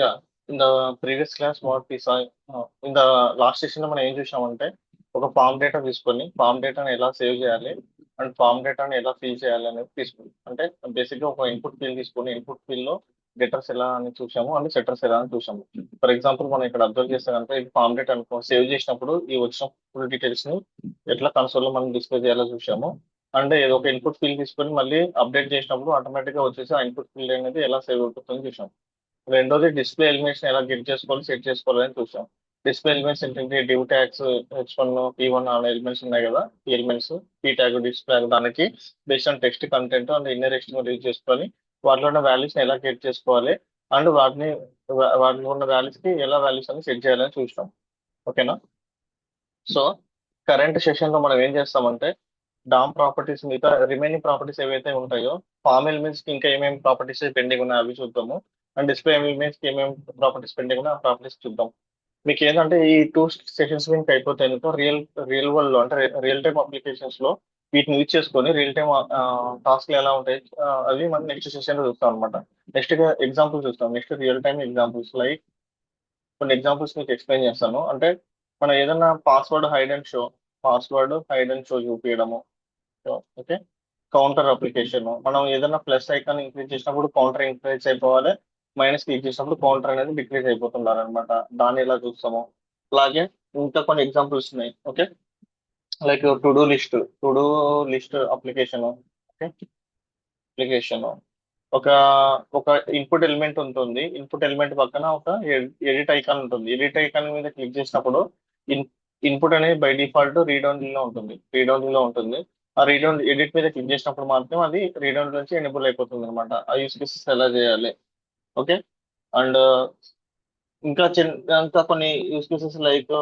Yeah in the previous class what we saw in the last session లో మనం ఏం చూసామంటే ఒక ఫామ్ డేటా తీసుకొని ఫామ్ డేటాను ఎలా సేవ్ చేయాలి అండ్ ఫామ్ డేటాను ఎలా ఫిల్ చేయాలి అనేది తీసుకుంది అంటే బేసిక్ గా ఒక ఇన్పుట్ ఫీల్ తీసుకొని ఇన్పుట్ ఫీల్ లో గెటర్స్ ఎలా అని చూసాము అండ్ సెటర్స్ ఎలా అని చూసాము. ఫర్ ఎగ్జాంపుల్ మనం ఇక్కడ అబ్జర్వ్ చేస్తే కనుక ఇది ఫామ్ డేటా అనుకో సేవ్ చేసినప్పుడు ఈ వచ్చిన ఫుల్ డీటెయిల్స్ ని ఎట్లా కన్సోల్ లో మనం డిస్ప్లే చేయాలో చూసాము. అంటే ఏదో ఒక ఇన్పుట్ ఫీల్ తీసుకొని మళ్ళీ అప్డేట్ చేసినప్పుడు ఆటోమేటిక్ గా వచ్చేసి ఆ ఇన్పుట్ ఫీల్డ్ అనేది ఎలా సేవ్ అవుతుందని చూసాం. రెండోది డిస్ప్లే ఎలిమెంట్స్ ఎలా గెట్ చేసుకోవాలి సెట్ చేసుకోవాలి అని చూసాం. డిస్ప్లే ఎలిమెంట్స్ ఏంటంటే డివ్ ట్యాగ్స్ H1 P1 అనే ఎలిమెంట్స్ ఉన్నాయి కదా. ఈ ఎలిమెంట్స్ పీ ట్యాగ్ డిస్ప్లే దానికి based on text content and inner external use చేసుకొని వాటిలో ఉన్న వాల్యూస్ ఎలా గెట్ చేసుకోవాలి అండ్ వాటిలో ఉన్న వాల్యూస్ కి ఎలా వాల్యూస్ అని సెట్ చేయాలని చూసాం. ఓకేనా. సో కరెంట్ సెషన్ లో మనం ఏం చేస్తామంటే డామ్ ప్రాపర్టీస్ మిగతా రిమైనింగ్ ప్రాపర్టీస్ ఏవైతే ఉంటాయో ఫామ్ ఎలిమెంట్స్ కి ఇంకా ఏమేమి ప్రాపర్టీస్ పెండింగ్ ఉన్నాయి అవి చూద్దాము. అండ్ డిస్ప్లే ఎలిమెంట్స్ కి ఏమేమి ప్రాపర్టీస్ పెండింగ్ ఉన్నాయి ఆ ప్రాపర్టీస్ చూద్దాం. మీకు ఏంటంటే ఈ టూ సెషన్స్ మీకు అయిపోతే రియల్ వరల్డ్ లో అంటే రియల్ టైమ్ అప్లికేషన్స్ లో వీటిని యూజ్ చేసుకొని రియల్ టైమ్ టాస్క్లు ఎలా ఉంటాయి అవి మనం నెక్స్ట్ సెషన్ లో చూస్తాం అనమాట. నెక్స్ట్ ఎగ్జాంపుల్ చూస్తాం. Next real time examples like కొన్ని ఎగ్జాంపుల్స్ మీకు ఎక్స్ప్లెయిన్ చేస్తాను. అంటే మనం ఏదైనా పాస్వర్డ్ హైడ్ అండ్ షో చూపించడము. ఓకే. కౌంటర్ అప్లికేషన్ మనం ఏదైనా ప్లస్ ఐకాన్ ఇంక్రీజ్ చేసినప్పుడు కౌంటర్ ఇంక్రీజ్ అయిపోవాలి, మైనస్ క్లిక్ చేసినప్పుడు కౌంటర్ అనేది డిక్రీజ్ అయిపోతున్నారు అనమాట. దాన్ని ఎలా చూస్తాము. అలాగే ఇంకా కొన్ని ఎగ్జాంపుల్స్ ఉన్నాయి. Okay. Like to do list application. Okay. Application ఒక ఒక ఇన్పుట్ ఎలిమెంట్ ఉంటుంది. ఇన్పుట్ ఎలిమెంట్ పక్కన ఒక ఎడిట్ ఐకాన్ ఉంటుంది. ఎడిట్ ఐకాన్ మీద క్లిక్ చేసినప్పుడు ఇన్ ఇన్పుట్ అనేది బై డిఫాల్ట్ రీడ్ ఓన్లీ లో ఉంటుంది. ఆ రీడ్ ఓన్లీ ఎడిట్ మీద క్లిక్ చేసినప్పుడు మాత్రం అది రీడ్ ఓన్లీ నుంచి ఎనేబుల్ అయిపోతుంది అనమాట. ఆ యూస్ కేసెస్ ఎలా చేయాలి. ఓకే. అండ్ ఇంకా కొన్ని యూస్ కేసెస్ లైక్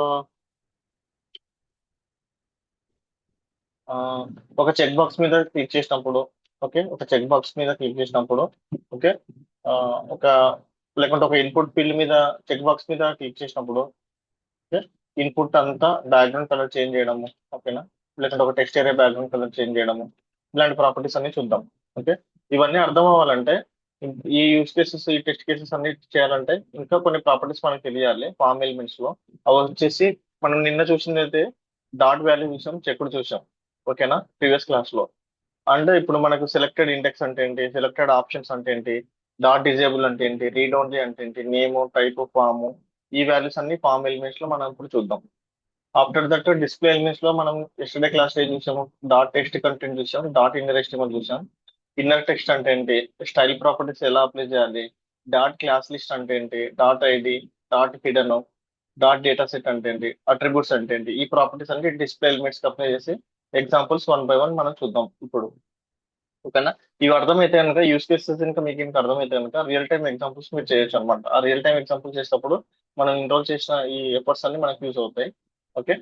ఒక చెక్ బాక్స్ మీద క్లిక్ చేసినప్పుడు. ఓకే. ఒక చెక్ బాక్స్ మీద క్లిక్ చేసినప్పుడు. ఓకే. ఆ, ఒక లేకుంటే ఒక ఇన్పుట్ ఫీల్డ్ మీద చెక్ బాక్స్ మీద క్లిక్ చేసినప్పుడు ఓకే ఇన్పుట్ అంతా బ్యాక్గ్రౌండ్ కలర్ చేంజ్ చేయడము. ఓకేనా. లేకుంటే ఒక text area background colour change చేయడము. ఇలాంటి ప్రాపర్టీస్ అన్ని చూద్దాం. ఓకే. ఇవన్నీ అర్థం అవ్వాలంటే ఈ యూస్ కేసెస్ ఈ టెస్ట్ కేసెస్ అన్ని చేయాలంటే ఇంకా కొన్ని ప్రాపర్టీస్ మనకు తెలియాలి ఫామ్ ఎలిమెంట్స్ లో. అవి వచ్చేసి మనం నిన్న చూసింది అయితే డాట్ వాల్యూ చూసాం, చెక్కుడు చూసాం. ఓకేనా ప్రీవియస్ క్లాస్ లో. అండ్ ఇప్పుడు మనకు సెలెక్టెడ్ ఇండెక్స్ అంటే ఏంటి, సెలెక్టెడ్ ఆప్షన్స్ అంటే ఏంటి, డాట్ డిజేబుల్ అంటే ఏంటి, రీడ్ ఓన్లీ అంటే ఏంటి, నేమ్ టైప్ ఫామ్, ఈ వాల్యూస్ అన్ని ఫామ్ ఎలిమెంట్స్ లో మనం ఇప్పుడు చూద్దాం. ఆఫ్టర్ దట్ డిస్ప్లే ఎలిమెంట్స్ లో మనం ఎస్టర్డే క్లాస్ ఏం చూసాము, డాట్ టెక్స్ట్ కంటెంట్ చూసాం, డాట్ ఇన్నర్ ఎస్టిమల్ చూసాం. ఇన్నర్ టెక్స్ట్ అంటే ఏంటి, స్టైల్ ప్రాపర్టీస్ ఎలా అప్లై చేయాలి, డాట్ క్లాస్ లిస్ట్ అంటే ఏంటి, dot ID, dot hidden, dot data set అంటే ఏంటి, అట్రిబ్యూట్స్ అంటే ఏంటి, ఈ ప్రాపర్టీస్ అన్ని డిస్ప్లే ఎలిమెంట్స్ అప్లై చేసి ఎగ్జాంపుల్స్ వన్ బై వన్ మనం చూద్దాం ఇప్పుడు. ఓకేనా. ఇవి అర్థమైతే కనుక యూస్ కేసెస్ ఇంకా మీకు ఇంకా అర్థమైతే కనుక రియల్ టైమ్ ఎగ్జాంపుల్స్ మీరు చేయొచ్చు అనమాట. ఆ రియల్ టైమ్ ఎగ్జాంపుల్ చేసేటప్పుడు మనం ఇన్రోల్ చేసిన ఈ ఎఫర్ట్స్ అన్ని మనకు యూజ్ అవుతాయి. ఓకే.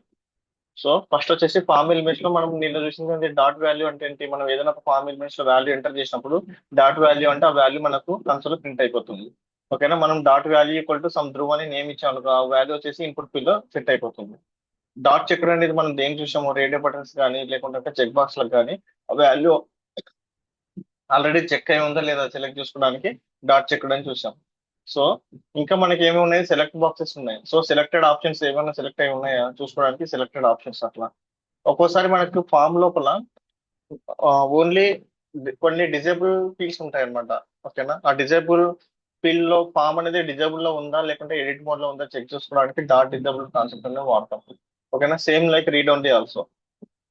సో ఫస్ట్ వచ్చేసి ఫామ్ ఎలిమెంట్స్ లో మనం నిన్న చూసింది డాట్ వాల్యూ అంటే ఏంటి, మనం ఏదైనా ఒక ఫామ్ ఎలిమెంట్స్ లో వాల్యూ ఎంటర్ చేసినప్పుడు డాట్ వాల్యూ అంటే ఆ వాల్యూ మనకు కన్సోల్ ప్రింట్ అయిపోతుంది. ఓకేనా. మనం dot value equal to some Dhruv అని నేమ్ ఇచ్చాము అనుకో, ఆ వాల్యూ వచ్చేసి ఇన్పుట్ ఫీల్డ్ లో సెట్ అయిపోతుంది. డాట్ చెక్కర్ అనేది మనం దేం చూసాము, రేడియో బటన్స్ కానీ లేకుంటే చెక్ బాక్స్ లకు కానీ వాల్యూ ఆల్రెడీ చెక్ అయి ఉందా లేదా సెలెక్ట్ చేసుకోవడానికి డాట్ చెక్ అని చూసాం. సో ఇంకా మనకి ఏమి ఉన్నాయి, సెలెక్ట్ బాక్సెస్ ఉన్నాయి. సో సెలెక్టెడ్ ఆప్షన్స్ ఏమైనా సెలెక్ట్ అయి ఉన్నాయా చూసుకోవడానికి సెలెక్టెడ్ ఆప్షన్స్ అట్లా. ఒక్కోసారి మనకు ఫామ్ లోపల ఓన్లీ కొన్ని డిజేబుల్ ఫీల్డ్స్ ఉంటాయి అనమాట. ఓకేనా. ఆ డిజేబుల్ ఫీల్డ్ లో ఫామ్ అనేది డిజేబుల్ లో ఉందా లేకుంటే ఎడిట్ మోడ్ లో ఉందా చెక్ చేసుకోవడానికి డాట్ డిజేబుల్ కాన్సెప్ట్ అనేది వాడతాం. ఓకేనా. Same like read only also.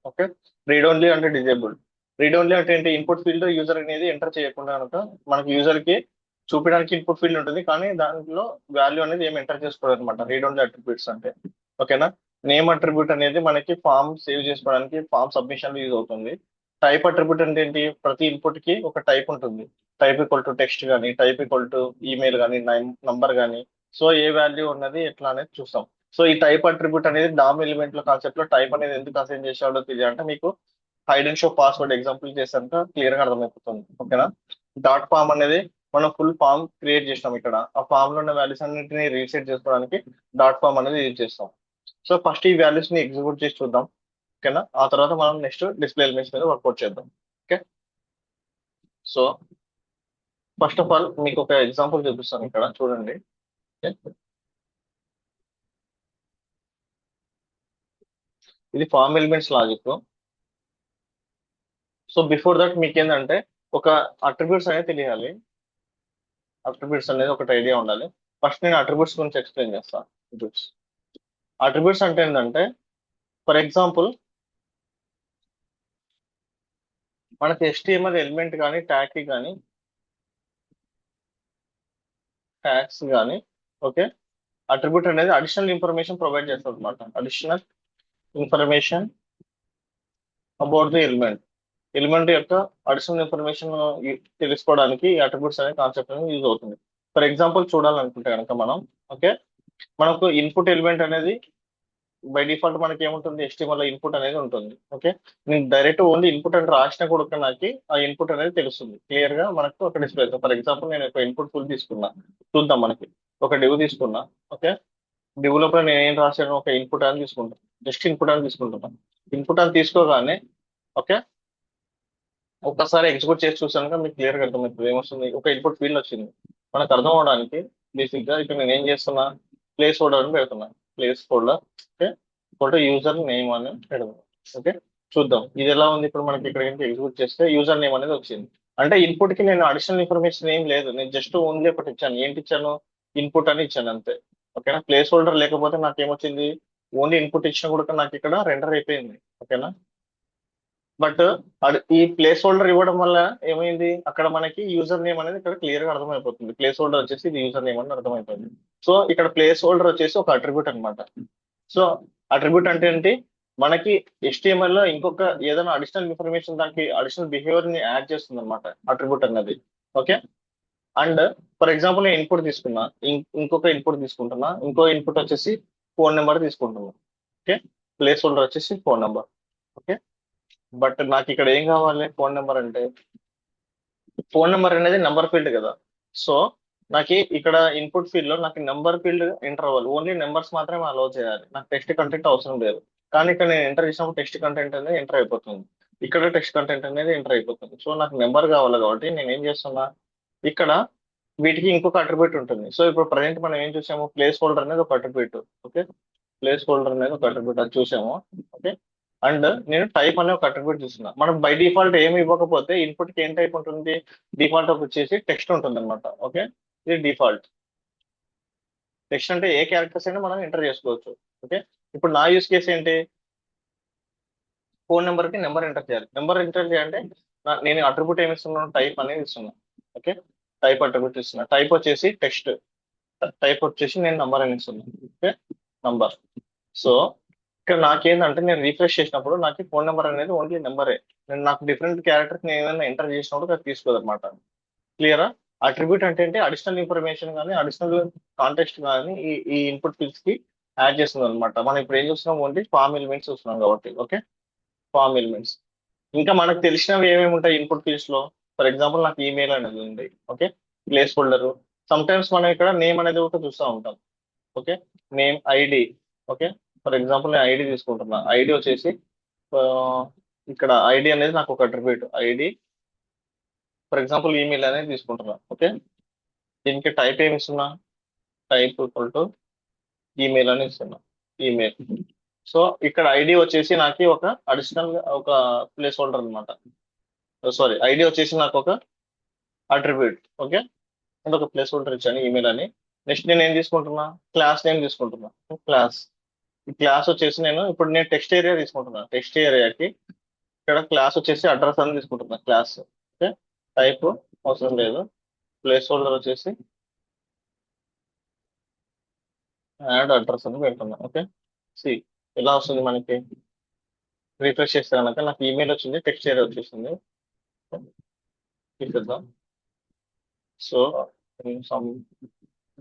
Okay. Read only అంటే డిజేబుల్. రీడ్ ఓన్లీ అంటే ఏంటి, ఇన్పుట్ ఫీల్డ్ యూజర్ అనేది ఎంటర్ చేయకుండా కనుక మనకి యూజర్ కి చూపించడానికి ఇన్పుట్ ఫీల్డ్ ఉంటుంది కానీ దాంట్లో వాల్యూ అనేది ఏం ఎంటర్ చేసుకోవడం అనమాట రీడ్ ఓన్లీ అట్రిబ్యూట్స్ అంటే. ఓకేనా. నేమ్ అట్రిబ్యూట్ అనేది మనకి ఫామ్ సేవ్ చేసుకోవడానికి ఫామ్ సబ్మిషన్ యూజ్ అవుతుంది. టైప్ అట్రిబ్యూట్ అంటే ఏంటి, ప్రతి ఇన్పుట్ కి ఒక టైప్ ఉంటుంది. టైప్ ఈక్వల్ టు టెక్స్ట్ కానీ, టైప్ ఈక్వల్ టు ఈమెయిల్ కానీ, నంబర్ కానీ. సో ఏ వాల్యూ ఉన్నది ఎట్లా అనేది చూస్తాం. సో ఈ టైప్ అట్రిబ్యూట్ అనేది డామ్ ఎలిమెంట్ లో కాన్సెప్ట్ లో టైప్ అనేది ఎందుకు అసైన్ చేసాడో తెలియాలంటే మీకు hide and show password example చేసాక క్లియర్ గా అర్థమైపోతుంది. ఓకేనా. డాట్ ఫామ్ అనేది మనం ఫుల్ ఫామ్ క్రియేట్ చేస్తాం. ఇక్కడ ఆ ఫామ్ లో ఉన్న వాల్యూస్ అన్నింటినీ రీసెట్ చేసుకోవడానికి డాట్ ఫామ్ అనేది యూజ్ చేస్తాం. సో ఫస్ట్ ఈ వాల్యూస్ ని ఎగ్జిక్యూట్ చేసి చూద్దాం. ఓకేనా. ఆ తర్వాత మనం నెక్స్ట్ డిస్ప్లే ఎలిమెంట్స్ మీద వర్కౌట్ చేద్దాం. Okay. So first of all మీకు ఒక ఎగ్జాంపుల్ చూపిస్తాను ఇక్కడ చూడండి. ఇది form elements logic. So before that మీకు ఏంటంటే ఒక అట్రిబ్యూట్స్ అనేది తెలియాలి. అట్రిబ్యూట్స్ అనేది ఒకటి ఐడియా ఉండాలి. ఫస్ట్ నేను అట్రిబ్యూట్స్ గురించి ఎక్స్ప్లెయిన్ చేస్తాను. అట్రిబ్యూట్స్ అట్రిబ్యూట్స్ అంటే ఏంటంటే, ఫర్ ఎగ్జాంపుల్ మనకి HTML ఎలిమెంట్ కానీ ట్యాగ్స్ కానీ ఓకే, అట్రిబ్యూట్ అనేది అడిషనల్ ఇన్ఫర్మేషన్ ప్రొవైడ్ చేస్తుంది అనమాట. Additional information about the element యొక్క అడిషనల్ ఇన్ఫర్మేషన్ తెలుసుకోవడానికి ఈ అట్రిబ్యూట్స్ అనే కాన్సెప్ట్ అనేది యూజ్ అవుతుంది. ఫర్ ఎగ్జాంపుల్ చూడాలనుకుంటే కనుక మనం ఓకే, మనకు ఇన్పుట్ ఎలిమెంట్ అనేది బై డిఫాల్ట్ మనకి ఏముంటుంది, HTML లో ఇన్పుట్ అనేది ఉంటుంది. ఓకే, నేను డైరెక్ట్ ఓన్లీ ఇన్పుట్ అని రాసిన కూడా నాకు ఆ ఇన్పుట్ అనేది తెలుస్తుంది క్లియర్ గా మనకు ఒక డిస్ప్లే అవుతుంది. ఫర్ ఎగ్జాంపుల్ నేను ఒక ఇన్పుట్ ఫుల్ తీసుకున్నా, చూద్దాం మనకి ఒక డివ్ తీసుకున్నా. ఓకే, డివ్ లోపల నేను ఏం రాశాను, ఒక ఇన్పుట్ అని తీసుకుంటాను, జస్ట్ ఇన్పుట్ అని తీసుకుంటున్నాను. ఇన్పుట్ అని తీసుకోగానే ఓకే, ఒక్కసారి ఎగ్జిక్యూట్ చేసి చూసాక మీకు క్లియర్ గా అర్థమవుతుంది ఏమొస్తుంది. ఒక ఇన్పుట్ ఫీల్డ్ వచ్చింది. మనకు అర్థం అవడానికి బేసిక్ గా ఇక్కడ నేను ఏం చేస్తున్నా, ప్లేస్ హోల్డర్ అని పెడుతున్నా. Place holder okay, photo user name అని పెడదాం. ఓకే, చూద్దాం ఇది ఎలా ఉంది. ఇప్పుడు మనకి ఇక్కడ ఏంటి, ఎగ్జిక్యూట్ చేస్తే యూజర్ నేమ్ అనేది వచ్చింది. అంటే ఇన్పుట్ కి నేను అడిషనల్ ఇన్ఫర్మేషన్ ఏం లేదు, నేను జస్ట్ ఓన్లీ ఒకటి ఇచ్చాను. ఏంటి ఇచ్చాను, ఇన్పుట్ అని ఇచ్చాను అంతే. ఓకేనా, ప్లేస్ హోల్డర్ లేకపోతే నాకు ఏమొచ్చింది, ఓన్లీ ఇన్పుట్ ఇచ్చిన కూడా నాకు ఇక్కడ రెండర్ అయిపోయింది. ఓకేనా, బట్ ఈ ప్లేస్ హోల్డర్ ఇవ్వడం వల్ల ఏమైంది, అక్కడ మనకి యూజర్ నేమ్ అనేది ఇక్కడ క్లియర్ గా అర్థమైపోతుంది. ప్లేస్ హోల్డర్ వచ్చేసి ఇది యూజర్ నేమ్ అని అర్థమైపోతుంది. సో ఇక్కడ ప్లేస్ హోల్డర్ వచ్చేసి ఒక అట్రిబ్యూట్ అన్నమాట. సో అట్రిబ్యూట్ అంటే ఏంటి, మనకి HTML లో ఇంకొక ఏదైనా అడిషనల్ ఇన్ఫర్మేషన్, దానికి అడిషనల్ బిహేవియర్ ని యాడ్ చేస్తుంది అనమాట అట్రిబ్యూట్ అన్నది. ఓకే, అండ్ ఫర్ ఎగ్జాంపుల్ నేను ఇన్పుట్ తీసుకున్నా, ఇంకొక ఇన్పుట్ తీసుకుంటున్నా, ఇంకో ఇన్పుట్ వచ్చేసి ఫోన్ నెంబర్ తీసుకుంటున్నా. ఓకే, ప్లేస్ హోల్డర్ వచ్చేసి ఫోన్ నెంబర్. ఓకే, బట్ నాకు ఇక్కడ ఏం కావాలి, ఫోన్ నెంబర్ అంటే ఫోన్ నెంబర్ అనేది నెంబర్ ఫీల్డ్ కదా. సో నాకు ఇక్కడ ఇన్పుట్ ఫీల్డ్ లో నాకు నెంబర్ ఫీల్డ్ ఎంటర్ అవ్వాలి, ఓన్లీ నెంబర్స్ మాత్రమే అలో చేయాలి, నాకు టెక్స్ట్ కంటెంట్ అవసరం లేదు. కానీ ఇక్కడ నేను ఎంటర్ చేసినప్పుడు టెక్స్ట్ కంటెంట్ అనేది ఎంటర్ అయిపోతుంది, ఇక్కడ టెక్స్ట్ కంటెంట్ అనేది ఎంటర్ అయిపోతుంది. సో నాకు నెంబర్ కావాలి కాబట్టి నేను ఏం చేస్తున్నా, ఇక్కడ వీటికి ఇంకొక అట్రిబ్యూట్ ఉంటుంది. సో ఇప్పుడు ప్రజెంట్ మనం ఏం చూసాము, ప్లేస్ హోల్డర్ అనేది ఒక అట్రిబ్యూట్. ఓకే, ప్లేస్ హోల్డర్ అనేది ఒక అట్రిబ్యూట్ అది చూసాము. ఓకే, అండ్ నేను టైప్ అనే ఒక అట్రిబ్యూట్ చూస్తున్నా. మనం బై డిఫాల్ట్ ఏమి ఇవ్వకపోతే ఇన్పుట్ కి ఏం టైప్ ఉంటుంది, డిఫాల్ట్ వచ్చేసి టెక్స్ట్ ఉంటుంది అనమాట. ఓకే, ఇది డిఫాల్ట్ టెక్స్ట్ అంటే ఏ క్యారెక్టర్స్ అయినా మనం ఎంటర్ చేసుకోవచ్చు. ఓకే, ఇప్పుడు నా యూస్ కేసు ఏంటి, ఫోన్ నెంబర్ కి నెంబర్ ఎంటర్ చేయాలి. నెంబర్ ఎంటర్ చేయాలంటే నేను అట్రిబ్యూట్ ఏమి ఇస్తున్నాను, టైప్ అనేది ఇస్తున్నా. ఓకే, టైప్ అట్రిబ్యూట్ ఇస్తున్నా. టైప్ వచ్చేసి టెక్స్ట్, టైప్ వచ్చేసి నేను నంబర్ అని ఇస్తున్నాను. Okay, number. సో ఇక్కడ నాకేంటంటే నేను రీఫ్రెష్ చేసినప్పుడు నాకు ఫోన్ నెంబర్ అనేది ఓన్లీ నెంబరే. నేను నాకు డిఫరెంట్ క్యారెక్టర్స్ నేను ఏదైనా ఎంటర్ చేసినప్పుడు అది తీసుకోదు అనమాట. క్లియరా, అట్రిబ్యూట్ అంటే ఏంటి, అడిషనల్ ఇన్ఫర్మేషన్ కానీ అడిషనల్ కాంటెక్స్ట్ కానీ ఈ ఇన్పుట్ ఫీల్డ్స్ కి యాడ్ చేస్తుంది అనమాట. మనం ఇప్పుడు ఏం చూస్తున్నాం, ఓన్లీ ఫార్మ్ ఎలిమెంట్స్ చూస్తున్నాం కాబట్టి. Okay, form elements. ఇంకా మనకు తెలిసినవి ఏమేమి ఉంటాయి ఇన్పుట్ ఫీల్డ్స్ లో, ఫర్ ఎగ్జాంపుల్ నాకు ఈమెయిల్ అనేది ఉంది. Okay, placeholder. Sometimes మనం ఇక్కడ నేమ్ అనేది ఒక చూస్తూ ఉంటాం. Okay, name ID. Okay, for example నేను ఐడి తీసుకుంటున్నా. ఐడి వచ్చేసి ఆ, ఇక్కడ ఐడి అనేది నాకు ఒక attribute ID. For example email అనేది తీసుకుంటున్నా. ఓకే, దీనికి టైప్ ఏమి ఇస్తున్నా, టైప్ ఈక్వల్ టు ఈమెయిల్ అని ఇస్తున్నా, ఈమెయిల్. సో ఇక్కడ ఐడి వచ్చేసి నాకు ఒక అడిషనల్ ఒక ప్లేస్ హోల్డర్ అనమాట. సారీ, ఐడి వచ్చేసి నాకు ఒక అట్రిబ్యూట్. ఓకే, అంటే ఒక ప్లేస్ హోల్డర్ ఇచ్చాను ఈమెయిల్ అని. నెక్స్ట్ నేను ఏం తీసుకుంటున్నా, క్లాస్ నేమ్ తీసుకుంటున్నా. క్లాస్, ఈ క్లాస్ వచ్చేసి నేను ఇప్పుడు నేను టెక్స్ట్ ఏరియా తీసుకుంటున్నా. టెక్స్ట్ ఏరియాకి ఇక్కడ క్లాస్ వచ్చేసి అడ్రస్ అని తీసుకుంటున్నా, క్లాస్. ఓకే, టైప్ అవసరం లేదు. ప్లేస్ హోల్డర్ వచ్చేసి యాడ్ అడ్రస్ అని పెడుతున్నా. ఓకే, సి ఎలా వస్తుంది మనకి, రిఫ్రెష్ చేస్తే కనుక నాకు ఈమెయిల్ వచ్చింది, టెక్స్ట్ ఏరియా వచ్చేసింది. తీసేద్దాం. సో సమ్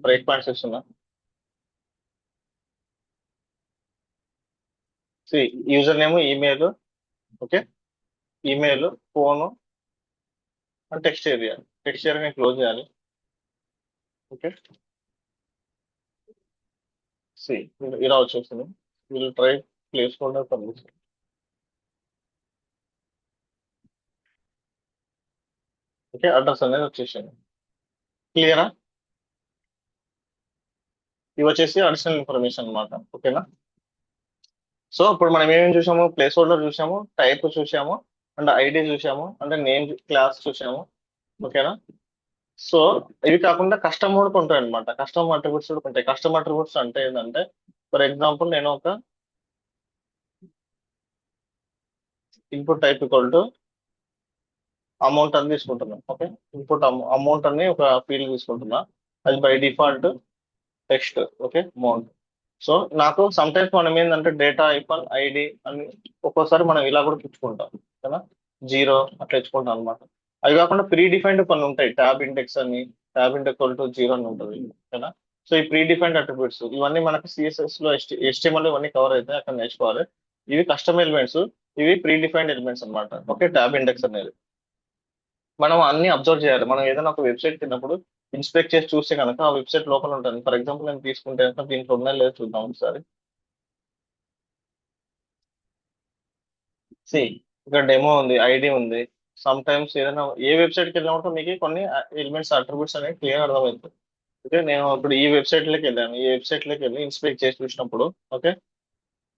బ్రేక్ పాయింట్స్ ఇస్తున్నా. See user name email. Okay, email, phone, text area. Text area నేను క్లోజ్ చేయాలి. ఓకే, సి ఇలా వచ్చేసింది. Will try placeholder permission. Okay, address అనేది వచ్చేసింది. క్లియరా, ఇవి వచ్చేసి అడిషనల్ ఇన్ఫర్మేషన్ అన్నమాట. ఓకేనా? సో ఇప్పుడు మనం ఏమేమి చూసాము? ప్లేస్ హోల్డర్ చూసాము, టైప్ చూసాము, అండ్ ఐడి చూసాము, అంటే నేమ్ క్లాస్ చూసాము. ఓకేనా? సో ఇవి కాకుండా కస్టమ్ కూడా ఉంటాయి అనమాట. కస్టమ్ అట్రిబ్యూట్స్ కూడా ఉంటాయి. కస్టమ్ అట్రిబ్యూట్స్ అంటే ఏంటంటే, ఫర్ ఎగ్జాంపుల్ నేను ఒక input type equal to amount అని తీసుకుంటున్నాను. ఓకే, ఇన్పుట్ అమౌంట్ అని ఒక ఫీల్డ్ తీసుకుంటున్నా. అది by default text. Okay, amount. So నాకు సమ్ టైమ్స్ మనం ఏంటంటే డేటా ఐకాన్ ఐడి అని ఒక్కోసారి మనం ఇలా కూడా ఇచ్చుకుంటాం కదా, జీరో అట్లా ఇచ్చుకుంటాం అనమాట. అవి కాకుండా ప్రీ డిఫైన్డ్ కొన్ని ఉంటాయి, ట్యాబ్ ఇండెక్స్ అని, ట్యాబ్ ఇండెక్స్ టు జీరో అని ఉంటుంది కదా. సో ఈ ప్రీ డిఫైన్డ్ అట్రిబ్యూట్స్ ఇవన్నీ మనకి సిఎస్ఎస్ లో HTML ఇవన్నీ కవర్ అయితే అక్కడ నేర్చుకోవాలి. ఇవి కస్టమ్ ఎలిమెంట్స్, ఇవి ప్రీ డిఫైన్డ్ ఎలిమెంట్స్ అనమాట. ఓకే, ట్యాబ్ ఇండెక్స్ అనేది మనం అన్ని అబ్జర్వ్ చేయాలి. మనం ఏదైనా ఒక వెబ్సైట్ తిన్నప్పుడు ఇన్స్పెక్ట్ చేసి చూస్తే కనుక ఆ వెబ్సైట్ లోపల ఉంటుంది. ఫర్ ఎగ్జాంపుల్ నేను తీసుకుంటే కనుక దీంట్లో ఉన్నాయో లేదో చూద్దాం ఒకసారి. సి, ఇక్కడ డెమో ఉంది, ఐడి ఉంది. సమ్ టైమ్స్ ఏదైనా ఏ వెబ్సైట్కి వెళ్ళినప్పుడు మీకు కొన్ని ఎలిమెంట్స్ అట్రిబ్యూట్స్ అనేవి క్లియర్ అర్థమవుతుంది. ఓకే, నేను ఇప్పుడు ఈ వెబ్సైట్ లోకి వెళ్ళాను. ఈ వెబ్సైట్ లోకి వెళ్ళి ఇన్స్పెక్ట్ చేసి చూసినప్పుడు, ఓకే,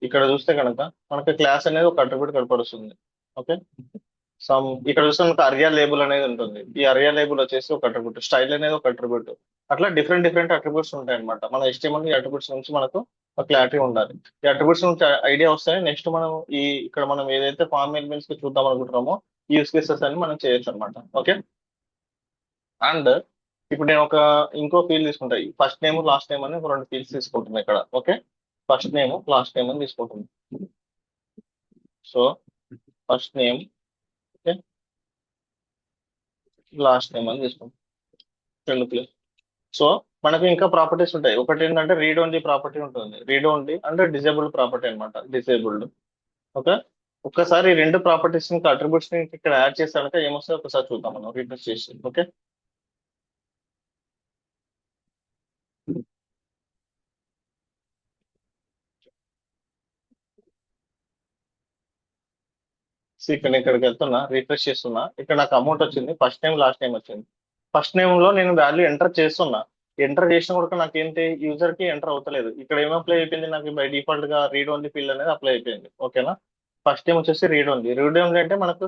ఇక్కడ చూస్తే కనుక మనకి క్లాస్ అనేది ఒక అట్రిబ్యూట్ కనపడుతుంది. ఓకే, ఇక్కడ చూస్తే మనకు అరియా లేబుల్ అనేది ఉంటుంది. ఈ అరియా లేబుల్ వచ్చేసి ఒక అట్రిబ్యూట్, స్టైల్ అనేది ఒక అట్రిబ్యూట్. అట్లా డిఫరెంట్ డిఫరెంట్ అట్రిబ్యూట్స్ ఉంటాయి అనమాట. మన HTML ఈ అట్రిబ్యూట్స్ నుంచి మనకు ఒక క్లారిటీ ఉండాలి. ఈ అట్రిబ్యూట్స్ నుంచి ఐడియా వస్తే నెక్స్ట్ మనం ఇక్కడ మనం ఏదైతే ఫార్మ్ ఎలిమెంట్స్ చూద్దాం అనుకుంటున్నామో ఈ యూస్ కేసెస్ అని మనం చేయొచ్చు అనమాట. ఓకే, అండ్ ఇప్పుడు నేను ఒక ఇంకో ఫీల్డ్ తీసుకుంటా. ఫస్ట్ నేమ్ లాస్ట్ నేమ్ అని ఒక రెండు ఫీల్డ్స్ తీసుకుంటున్నా ఇక్కడ. Okay, first name last name అని తీసుకుంటున్నాను. So first name, okay, last name అని తీసుకుంటాం, రెండు ప్లేస్. సో మనకు ఇంకా ప్రాపర్టీస్ ఉంటాయి. ఒకటి ఏంటంటే రీడ్ ఓన్లీ ప్రాపర్టీ ఉంటుంది. రీడ్ ఓన్లీ అంటే డిజేబుల్డ్ ప్రాపర్టీ అనమాట, డిసేబుల్డ్. ఓకే, ఒక్కసారి ఈ రెండు ప్రాపర్టీస్ ఇంకా అట్రిబ్యూట్స్ ని ఇక్కడ యాడ్ చేసాక ఏమొస్తాయో ఒకసారి చూద్దాం మనం రీఫ్రెష్ చేసి. ఓకే, సో ఇక్కడ నేను ఇక్కడికి వెళ్తున్నా, రీఫ్రెష్ చేస్తున్నా. ఇక్కడ నాకు అమౌంట్ వచ్చింది, ఫస్ట్ నేమ్ లాస్ట్ నేమ్ వచ్చింది. ఫస్ట్ నేమ్ లో నేను వాల్యూ ఎంటర్ చేస్తున్నా. ఎంటర్ చేసిన కూడా నాకు ఏంటి, యూజర్ కి ఎంటర్ అవుతలేదు. ఇక్కడ ఏం అప్లై అయిపోయింది, నాకు బై డిఫాల్ట్ గా రీడ్ ఓన్లీ ఫీల్డ్ అనేది అప్లై అయిపోయింది. ఓకేనా? ఫస్ట్ నేమ్ వచ్చేసి రీడ్ ఓన్లీ. రీడ్ ఓన్లీ అంటే మనకు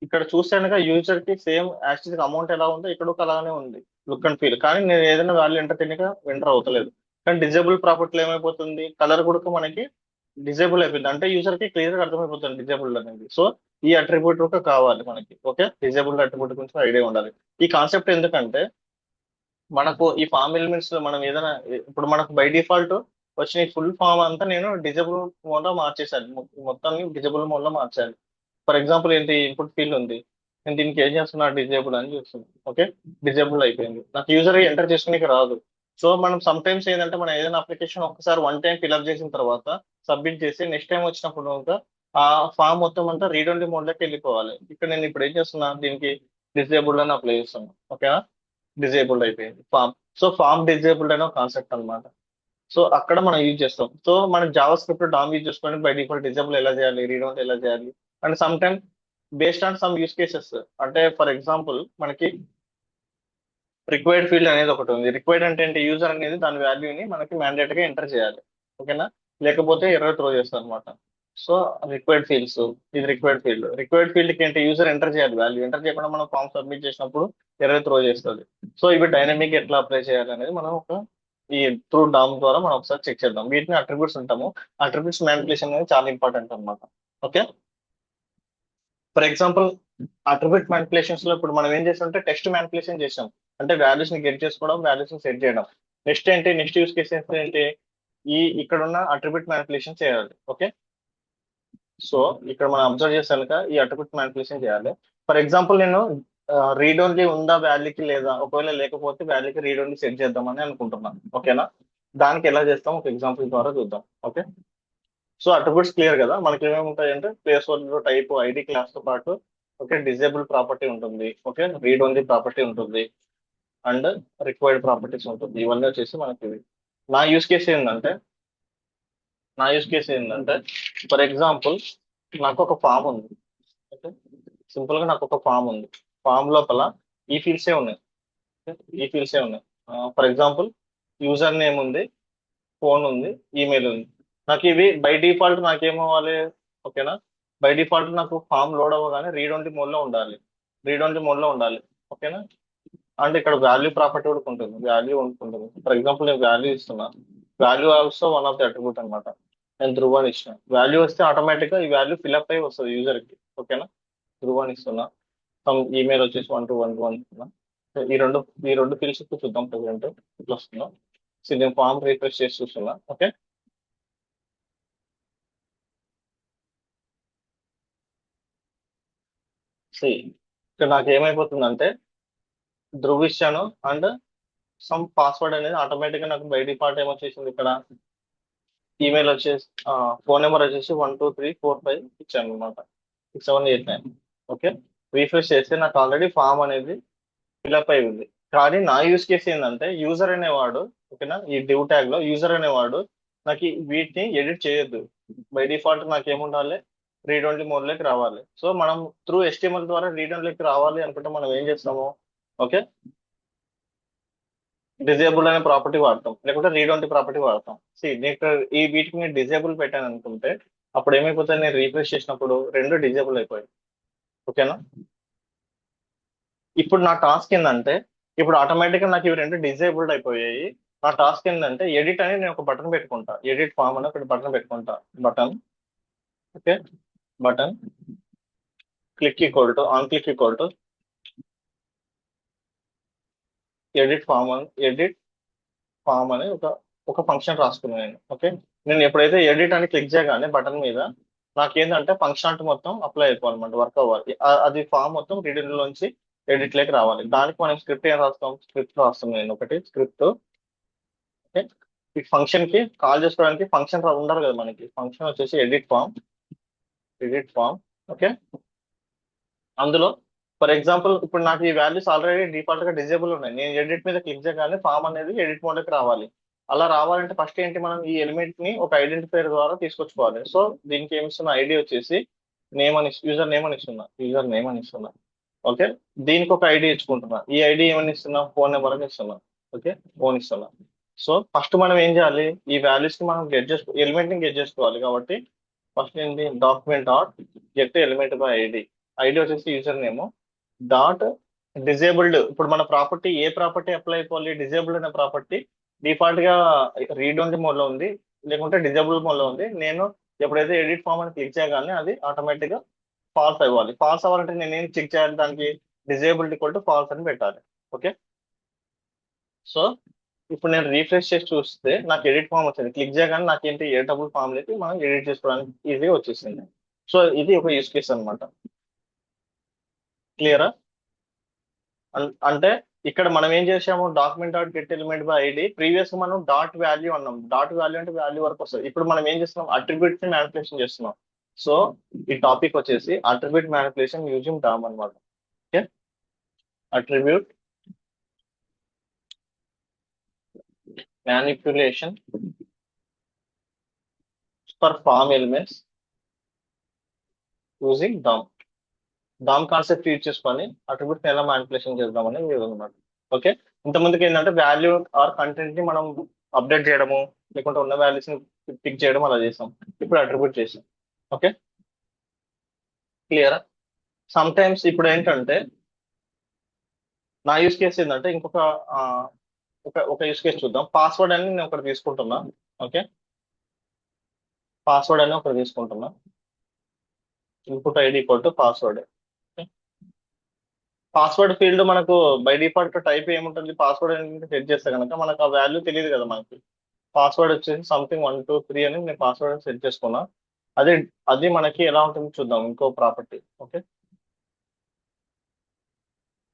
ఇక్కడ చూస్తే కనుక యూజర్ కి సేమ్ యాక్చువల్ అమౌంట్ ఎలా ఉందో ఇక్కడ కూడా అలానే ఉంది, లుక్ అండ్ ఫీల్. కానీ నేను ఏదైనా వాల్యూ ఎంటర్ తినక ఎంటర్ అవుతలేదు. కానీ డిజేబుల్ ప్రాపర్టీలో ఏమైపోతుంది, కలర్ కూడా మనకి డిజేబుల్ అయిపోయింది. అంటే యూజర్ కి క్లియర్ గా అర్థమైపోతుంది డిజేబుల్ అనేది. సో ఈ అట్రిబ్యూట్ కూడా కావాలి మనకి. ఓకే, డిజేబుల్ అట్రిబ్యూట్ గురించి ఐడియా ఉండాలి. ఈ కాన్సెప్ట్ ఎందుకంటే మనకు ఈ ఫామ్ ఎలిమెంట్స్ లో మనం ఏదైనా ఇప్పుడు మనకు బై డిఫాల్ట్ వచ్చిన ఫుల్ ఫామ్ అంతా నేను డిజేబుల్ మోడ్ లో మార్చేసాను. మొత్తాన్ని డిజేబుల్ మోడ్ లో మార్చాను. ఫర్ ఎగ్జాంపుల్ ఏంటి, ఇన్పుట్ ఫీల్డ్ ఉంది, నేను దీనికి ఏం చేస్తున్నా, డిజేబుల్ అని చూస్తుంది. ఓకే, డిజేబుల్ అయిపోయింది. నాకు యూజర్ ఎంటర్ చేసుకునే రాదు. సో మనం సమ్ టైమ్స్ ఏంటంటే మనం ఏదైనా అప్లికేషన్ ఒకసారి వన్ టైం ఫిల్అప్ చేసిన తర్వాత సబ్మిట్ చేసి నెక్స్ట్ టైం వచ్చినప్పుడు ఇంకా ఆ ఫామ్ మొత్తం అంతా రీడ్ ఓన్లీ మోడ్ లోకి వెళ్ళిపోవాలి. ఇక్కడ నేను ఇప్పుడు ఏం చేస్తున్నా, దీనికి డిజేబుల్డ్ అని అప్లై చేస్తున్నాను. ఓకేనా? డిజేబుల్డ్ అయిపోయింది ఫామ్. సో ఫామ్ డిజేబుల్డ్ అనే కాన్సెప్ట్ అన్నమాట. సో అక్కడ మనం యూజ్ చేస్తాం. సో మనం జావా స్క్రిప్ట్ డామ్ యూజ్ చేసుకొని బై డిఫాల్ట్ డిజేబుల్ ఎలా చేయాలి, రీడ్ ఓన్లీ ఎలా చేయాలి, and some time based on some use cases. అంటే ఫర్ ఎగ్జాంపుల్ మనకి రిక్వైర్డ్ ఫీల్డ్ అనేది ఒకటి ఉంది. రిక్వైర్డ్ అంటే ఏంటి, యూజర్ అనేది దాని వాల్యూని మనకి మ్యాండేట్ గా ఎంటర్ చేయాలి. ఓకేనా? లేకపోతే ఎర్రర్ త్రో చేస్తారు అనమాట. సో రిక్వైర్డ్ ఫీల్డ్స్, ఇది రిక్వైర్డ్ ఫీల్డ్. రిక్వైర్డ్ ఫీల్డ్ కి ఏంటి, యూజర్ ఎంటర్ చేయాలి వాల్యూ. ఎంటర్ చేయకుండా మనం ఫామ్ సబ్మిట్ చేసినప్పుడు ఎర్రర్ త్రో చేస్తుంది. సో ఇవి డైనమిక్ ఎట్లా అప్లై చేయాలి అనేది మనం ఒక ఈ త్రూ డామ్ ద్వారా మనం ఒకసారి చెక్ చేద్దాం. వీటిని అట్రిబ్యూట్స్ ఉంటాము. అట్రిబ్యూట్స్ మ్యానిపులేషన్ అనేది చాలా ఇంపార్టెంట్ అనమాట. Okay, for example attribute manipulations లో ఇప్పుడు మనం ఏం చేస్తామంటే టెక్స్ట్ మ్యానిపులేషన్ చేసాం. అంటే వాల్యూస్ ని గెట్ చేసుకోవడం, వాల్యూస్ ని సెట్ చేయడం. నెక్స్ట్ ఏంటి, నెక్స్ట్ యూస్ కేసెస్ ఏంటి, ఇక్కడ ఉన్న అట్రిబ్యూట్ మ్యానిపులేషన్ చేయాలి. ఓకే, సో ఇక్కడ మనం అబ్జర్వ్ చేస్తే కనుక ఈ అట్రిబ్యూట్ మ్యానిపులేషన్ చేయాలి. ఫర్ ఎగ్జాంపుల్ నేను రీడ్ ఓన్లీ ఉందా వాల్యూకి, లేదా ఒకవేళ లేకపోతే వాల్యూకి రీడ్ ఓన్లీ సెట్ చేద్దామని అనుకుంటున్నాను. ఓకేనా? దానికి ఎలా చేస్తాం ఒక ఎగ్జాంపుల్ ద్వారా చూద్దాం. ఓకే, సో అట్రిబ్యూట్స్ క్లియర్ కదా, మనకి ఏమేమి ఉంటాయి అంటే place holder, type, ID, class తో పాటు ఓకే డిజేబుల్ ప్రాపర్టీ ఉంటుంది. ఓకే, రీడ్ ఓన్లీ ప్రాపర్టీ ఉంటుంది, అండ్ రిక్వైర్డ్ ప్రాపర్టీస్ ఉంటుంది. ఇవన్నీ వచ్చేసి మనకి ఇవి. నా యూస్ కేసు ఏంటంటే నా యూస్ కేసు ఏంటంటే ఫర్ ఎగ్జాంపుల్ నాకు ఒక ఫామ్ ఉంది. ఓకే, సింపుల్ గా నాకు ఒక ఫామ్ ఉంది. ఫామ్ లోపల ఈ ఫీల్డ్సే ఉన్నాయి. ఈ ఫీల్డ్సే ఉన్నాయి. ఫర్ ఎగ్జాంపుల్ యూజర్ నేమ్ ఉంది, ఫోన్ ఉంది, ఈమెయిల్ ఉంది. నాకు ఇవి బై డిఫాల్ట్ నాకేమవ్వాలి? ఓకేనా, బై డిఫాల్ట్ నాకు ఫామ్ లోడ్ అవ్వగానే రీడ్ ఓన్లీ మోడ్ లో ఉండాలి, రీడ్ ఓన్లీ మోడ్ లో ఉండాలి. ఓకేనా, అంటే ఇక్కడ వాల్యూ ప్రాపర్టీ కూడా ఉంటుంది, వాల్యూ ఉంటుంది. ఫర్ ఎగ్జాంపుల్ నేను వాల్యూ ఇస్తున్నా, value also one of the attribute అనమాట. నేను ధ్రువ అని ఇచ్చిన, వాల్యూ వస్తే ఆటోమేటిక్ గా ఈ వాల్యూ ఫిల్అప్ అయి వస్తుంది యూజర్ కి. ఓకేనా, ధ్రువ అని ఇస్తున్నా, సమ్ ఈమెయిల్ వచ్చేసి 1 to 1 ఇస్తున్నా. సో ఈ రెండు ఫీల్డ్స్ చూద్దాం ప్రెసెంట్ ఇట్లా వస్తున్నా. సో నేను ఫామ్ రీఫ్రెష్ చేసి చూస్తున్నా. ఓకే, సో ఇక్కడ నాకు ఏమైపోతుందంటే ధ్రువ్ ఇచ్చాను అండ్ సమ్ పాస్వర్డ్ అనేది ఆటోమేటిక్ గా నాకు బై డిఫాల్ట్ ఏమొచ్చేసింది ఇక్కడ, ఈమెయిల్ వచ్చేసి ఫోన్ నెంబర్ వచ్చేసి 1 2 3 4 5 ఇచ్చాను అనమాట, 6 7 8 9. ఓకే, రీఫ్రెష్ చేస్తే నాకు ఆల్రెడీ ఫామ్ అనేది ఫిల్అప్ అయి ఉంది. కానీ నా యూస్ కేసు ఏంటంటే యూజర్ అనేవాడు, ఓకేనా, ఈ డివ్ ట్యాగ్ లో యూజర్ అనేవాడు నాకు వీటిని ఎడిట్ చేయొద్దు. బై డిఫాల్ట్ నాకు ఏముండాలి, రీడ్ ఓన్లీ మోడ్ లోకి రావాలి. సో మనం త్రూ HTML ద్వారా రీడ్ ఓన్లీకి రావాలి అనుకుంటే మనం ఏం చేస్తాము, ఓకే, డిజేబుల్ అనే ప్రాపర్టీ వాడతాం, లేకుంటే రీడ్ ఓన్లీ ప్రాపర్టీ వాడతాం. నేను ఇక్కడ ఈ వీటికి నేను డిజేబుల్ పెట్టాను అనుకుంటే అప్పుడు ఏమైపోతుంది, నేను రీఫ్రెష్ చేసినప్పుడు రెండు డిజేబుల్ అయిపోయాయి. ఓకేనా, ఇప్పుడు నా టాస్క్ ఏంటంటే ఇప్పుడు ఆటోమేటిక్ గా నాకు ఇవి రెండు డిజేబుల్డ్ అయిపోయాయి. నా టాస్క్ ఏంటంటే ఎడిట్ అని నేను ఒక బటన్ పెట్టుకుంటా, ఎడిట్ ఫామ్ అని ఒక బటన్ పెట్టుకుంటా, button. Okay, button click equal to on click equal to edit form అని, ఎడిట్ ఫామ్ అని ఒక ఒక ఫంక్షన్ రాసుకున్నాను నేను. ఓకే, నేను ఎప్పుడైతే ఎడిట్ అని క్లిక్ చేయగానే బటన్ మీద నాకేంటంటే ఫంక్షన్ మొత్తం అప్లై అయిపోవాలన్నమాట, వర్క్ అవ్వాలి. అది ఫామ్ మొత్తం రీడింగ్ లోంచి ఎడిట్ లేకి రావాలి. దానికి మనం స్క్రిప్ట్ ఏం రాస్తాం, స్క్రిప్ట్ రాస్తాం. నేను ఒకటి స్క్రిప్ట్. ఓకే, ఈ ఫంక్షన్ కి కాల్ చేసుకోవడానికి ఫంక్షన్ ఉండాలి కదా మనకి. ఫంక్షన్ వచ్చేసి edit form, edit form. Okay, అందులో ఫర్ ఎగ్జాంపుల్ ఇప్పుడు నాకు ఈ వాల్యూస్ ఆల్రెడీ డిఫాల్ట్ గా డిజేబుల్ ఉన్నాయి. నేను ఎడిట్ మీద క్లిక్ చేయగానే ఫామ్ అనేది ఎడిట్ మోడ్ లోకి రావాలి. అలా రావాలంటే ఫస్ట్ ఏంటి, మనం ఈ ఎలిమెంట్ ని ఒక ఐడెంటిఫైర్ ద్వారా తీసుకొచ్చుకోవాలి. సో దీనికి ఏమి ఇస్తున్నా, ఐడి వచ్చేసి నేమ్ అని, యూజర్ నేమ్ అని ఇస్తున్నా, యూజర్ నేమ్ అని ఇస్తున్నా. ఓకే, దీనికి ఒక ఐడి ఇచ్చుకుంటున్నా, ఈ ఐడి ఏమని ఇస్తున్నా, ఫోన్ నెంబర్ అని ఇస్తున్నా. ఓకే, ఫోన్ ఇస్తున్నా. సో ఫస్ట్ మనం ఏం చేయాలి, ఈ వాల్యూస్ ని మనం ఎలిమెంట్ ని గెట్ చేసుకోవాలి. కాబట్టి ఫస్ట్ ఏంటి, document dot get element by ID, ID వచ్చేసి యూజర్ నేమ్ డాట్ డిజేబుల్డ్. ఇప్పుడు మన ప్రాపర్టీ ఏ ప్రాపర్టీ అప్లై అయిపోవాలి, డిజేబుల్డ్ అనే ప్రాపర్టీ డిఫాల్ట్ గా రీడ్ ఓన్లీ మోడ్ లో ఉంది, లేకుంటే డిజేబుల్ మోడ్ లో ఉంది. నేను ఎప్పుడైతే ఎడిట్ ఫామ్ అని క్లిక్ చేయగానే అది ఆటోమేటిక్ గా ఫాల్స్ అవ్వాలి. ఫాల్స్ అవ్వాలంటే నేను ఏం చెక్ చేయాలి, దానికి డిజేబుల్డ్ ఈక్వల్ టు ఫాల్స్ అని పెట్టాలి. ఓకే, సో ఇప్పుడు నేను రీఫ్రెష్ చేసి చూస్తే నాకు ఎడిట్ ఫామ్ వచ్చింది. క్లిక్ చేయగానే నాకు ఏంటి, ఎడిటబుల్ ఫామ్ లేకి మనం ఎడిట్ చేసుకోవడానికి ఈజీగా వచ్చేసింది. సో ఇది ఒక యూస్ కేస్ అనమాట. క్లియరా? అంటే ఇక్కడ మనం ఏం చేసాము, document dot get element by ID. Previous మనం డాట్ వాల్యూ అన్నాం, డాట్ వాల్యూ అంటే వాల్యూ వరకు వస్తుంది. ఇప్పుడు మనం ఏం చేస్తున్నాం, అట్రిబ్యూట్ ని మ్యానిపులేషన్ చేస్తున్నాం. సో ఈ టాపిక్ వచ్చేసి అట్రిబ్యూట్ మ్యానిపులేషన్ యూజింగ్ డామ్ అనమాట. Okay, attribute manipulation for form elements using DOM. DOM concept use చేసుకొని అట్రిబ్యూట్ ఎలా మ్యానిపులేషన్ చేద్దామని ఇది అనమాట. ఓకే, ఇంతకుముందుకి ఏంటంటే వాల్యూ ఆర్ కంటెంట్ ని మనం అప్డేట్ చేయడము, లేకుంటే ఉన్న వాల్యూస్ ని పిక్ చేయడం అలా చేసాం. ఇప్పుడు అట్రిబ్యూట్ చేసాం. ఓకే, క్లియరా? సమ్ టైమ్స్ ఇప్పుడు ఏంటంటే నా యూస్ కేసు ఏంటంటే ఇంకొక ఆ, ఒక యూస్ కేసు చూద్దాం. పాస్వర్డ్ అని నేను ఒకటి తీసుకుంటున్నా. ఓకే, పాస్వర్డ్ అని ఒకటి తీసుకుంటున్నా. Input ID equal to password. Password field మనకు బై డిఫాల్ట్ టైప్ ఏముంటుంది, పాస్వర్డ్ అనేది సెట్ చేస్తే కనుక మనకు ఆ వాల్యూ తెలియదు కదా మనకి. పాస్వర్డ్ వచ్చేసి సంథింగ్ 1 2 3 అని నేను పాస్వర్డ్ సెట్ చేసుకున్నా. అది అది మనకి ఎలా ఉంటుంది చూద్దాం, ఇంకో ప్రాపర్టీ. ఓకే,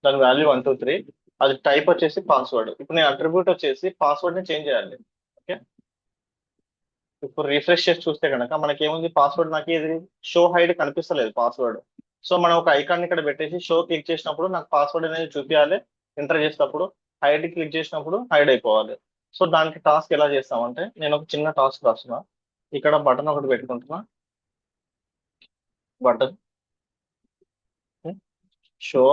దాని వాల్యూ 1 2 3, అది టైప్ వచ్చేసి పాస్వర్డ్. ఇప్పుడు నేను అట్రిబ్యూట్ వచ్చేసి పాస్వర్డ్ ని చేంజ్ చేయాలి. ఓకే, ఇప్పుడు రిఫ్రెష్ చేసి చూస్తే కనుక మనకి ఏముంది, పాస్వర్డ్ నాకు ఇది షో హైడ్ కనిపిస్తలేదు పాస్వర్డ్. సో మనం ఒక ఐకాన్ ఇక్కడ పెట్టేసి షో క్లిక్ చేసినప్పుడు నాకు పాస్వర్డ్ అనేది చూపించాలి. ఎంటర్ చేసినప్పుడు హైడ్ క్లిక్ చేసినప్పుడు హైడ్ అయిపోవాలి. సో దానికి టాస్క్ ఎలా చేస్తామంటే నేను ఒక చిన్న టాస్క్ రాస్తున్నా. ఇక్కడ బటన్ ఒకటి పెట్టుకుంటున్నా, బటన్ షో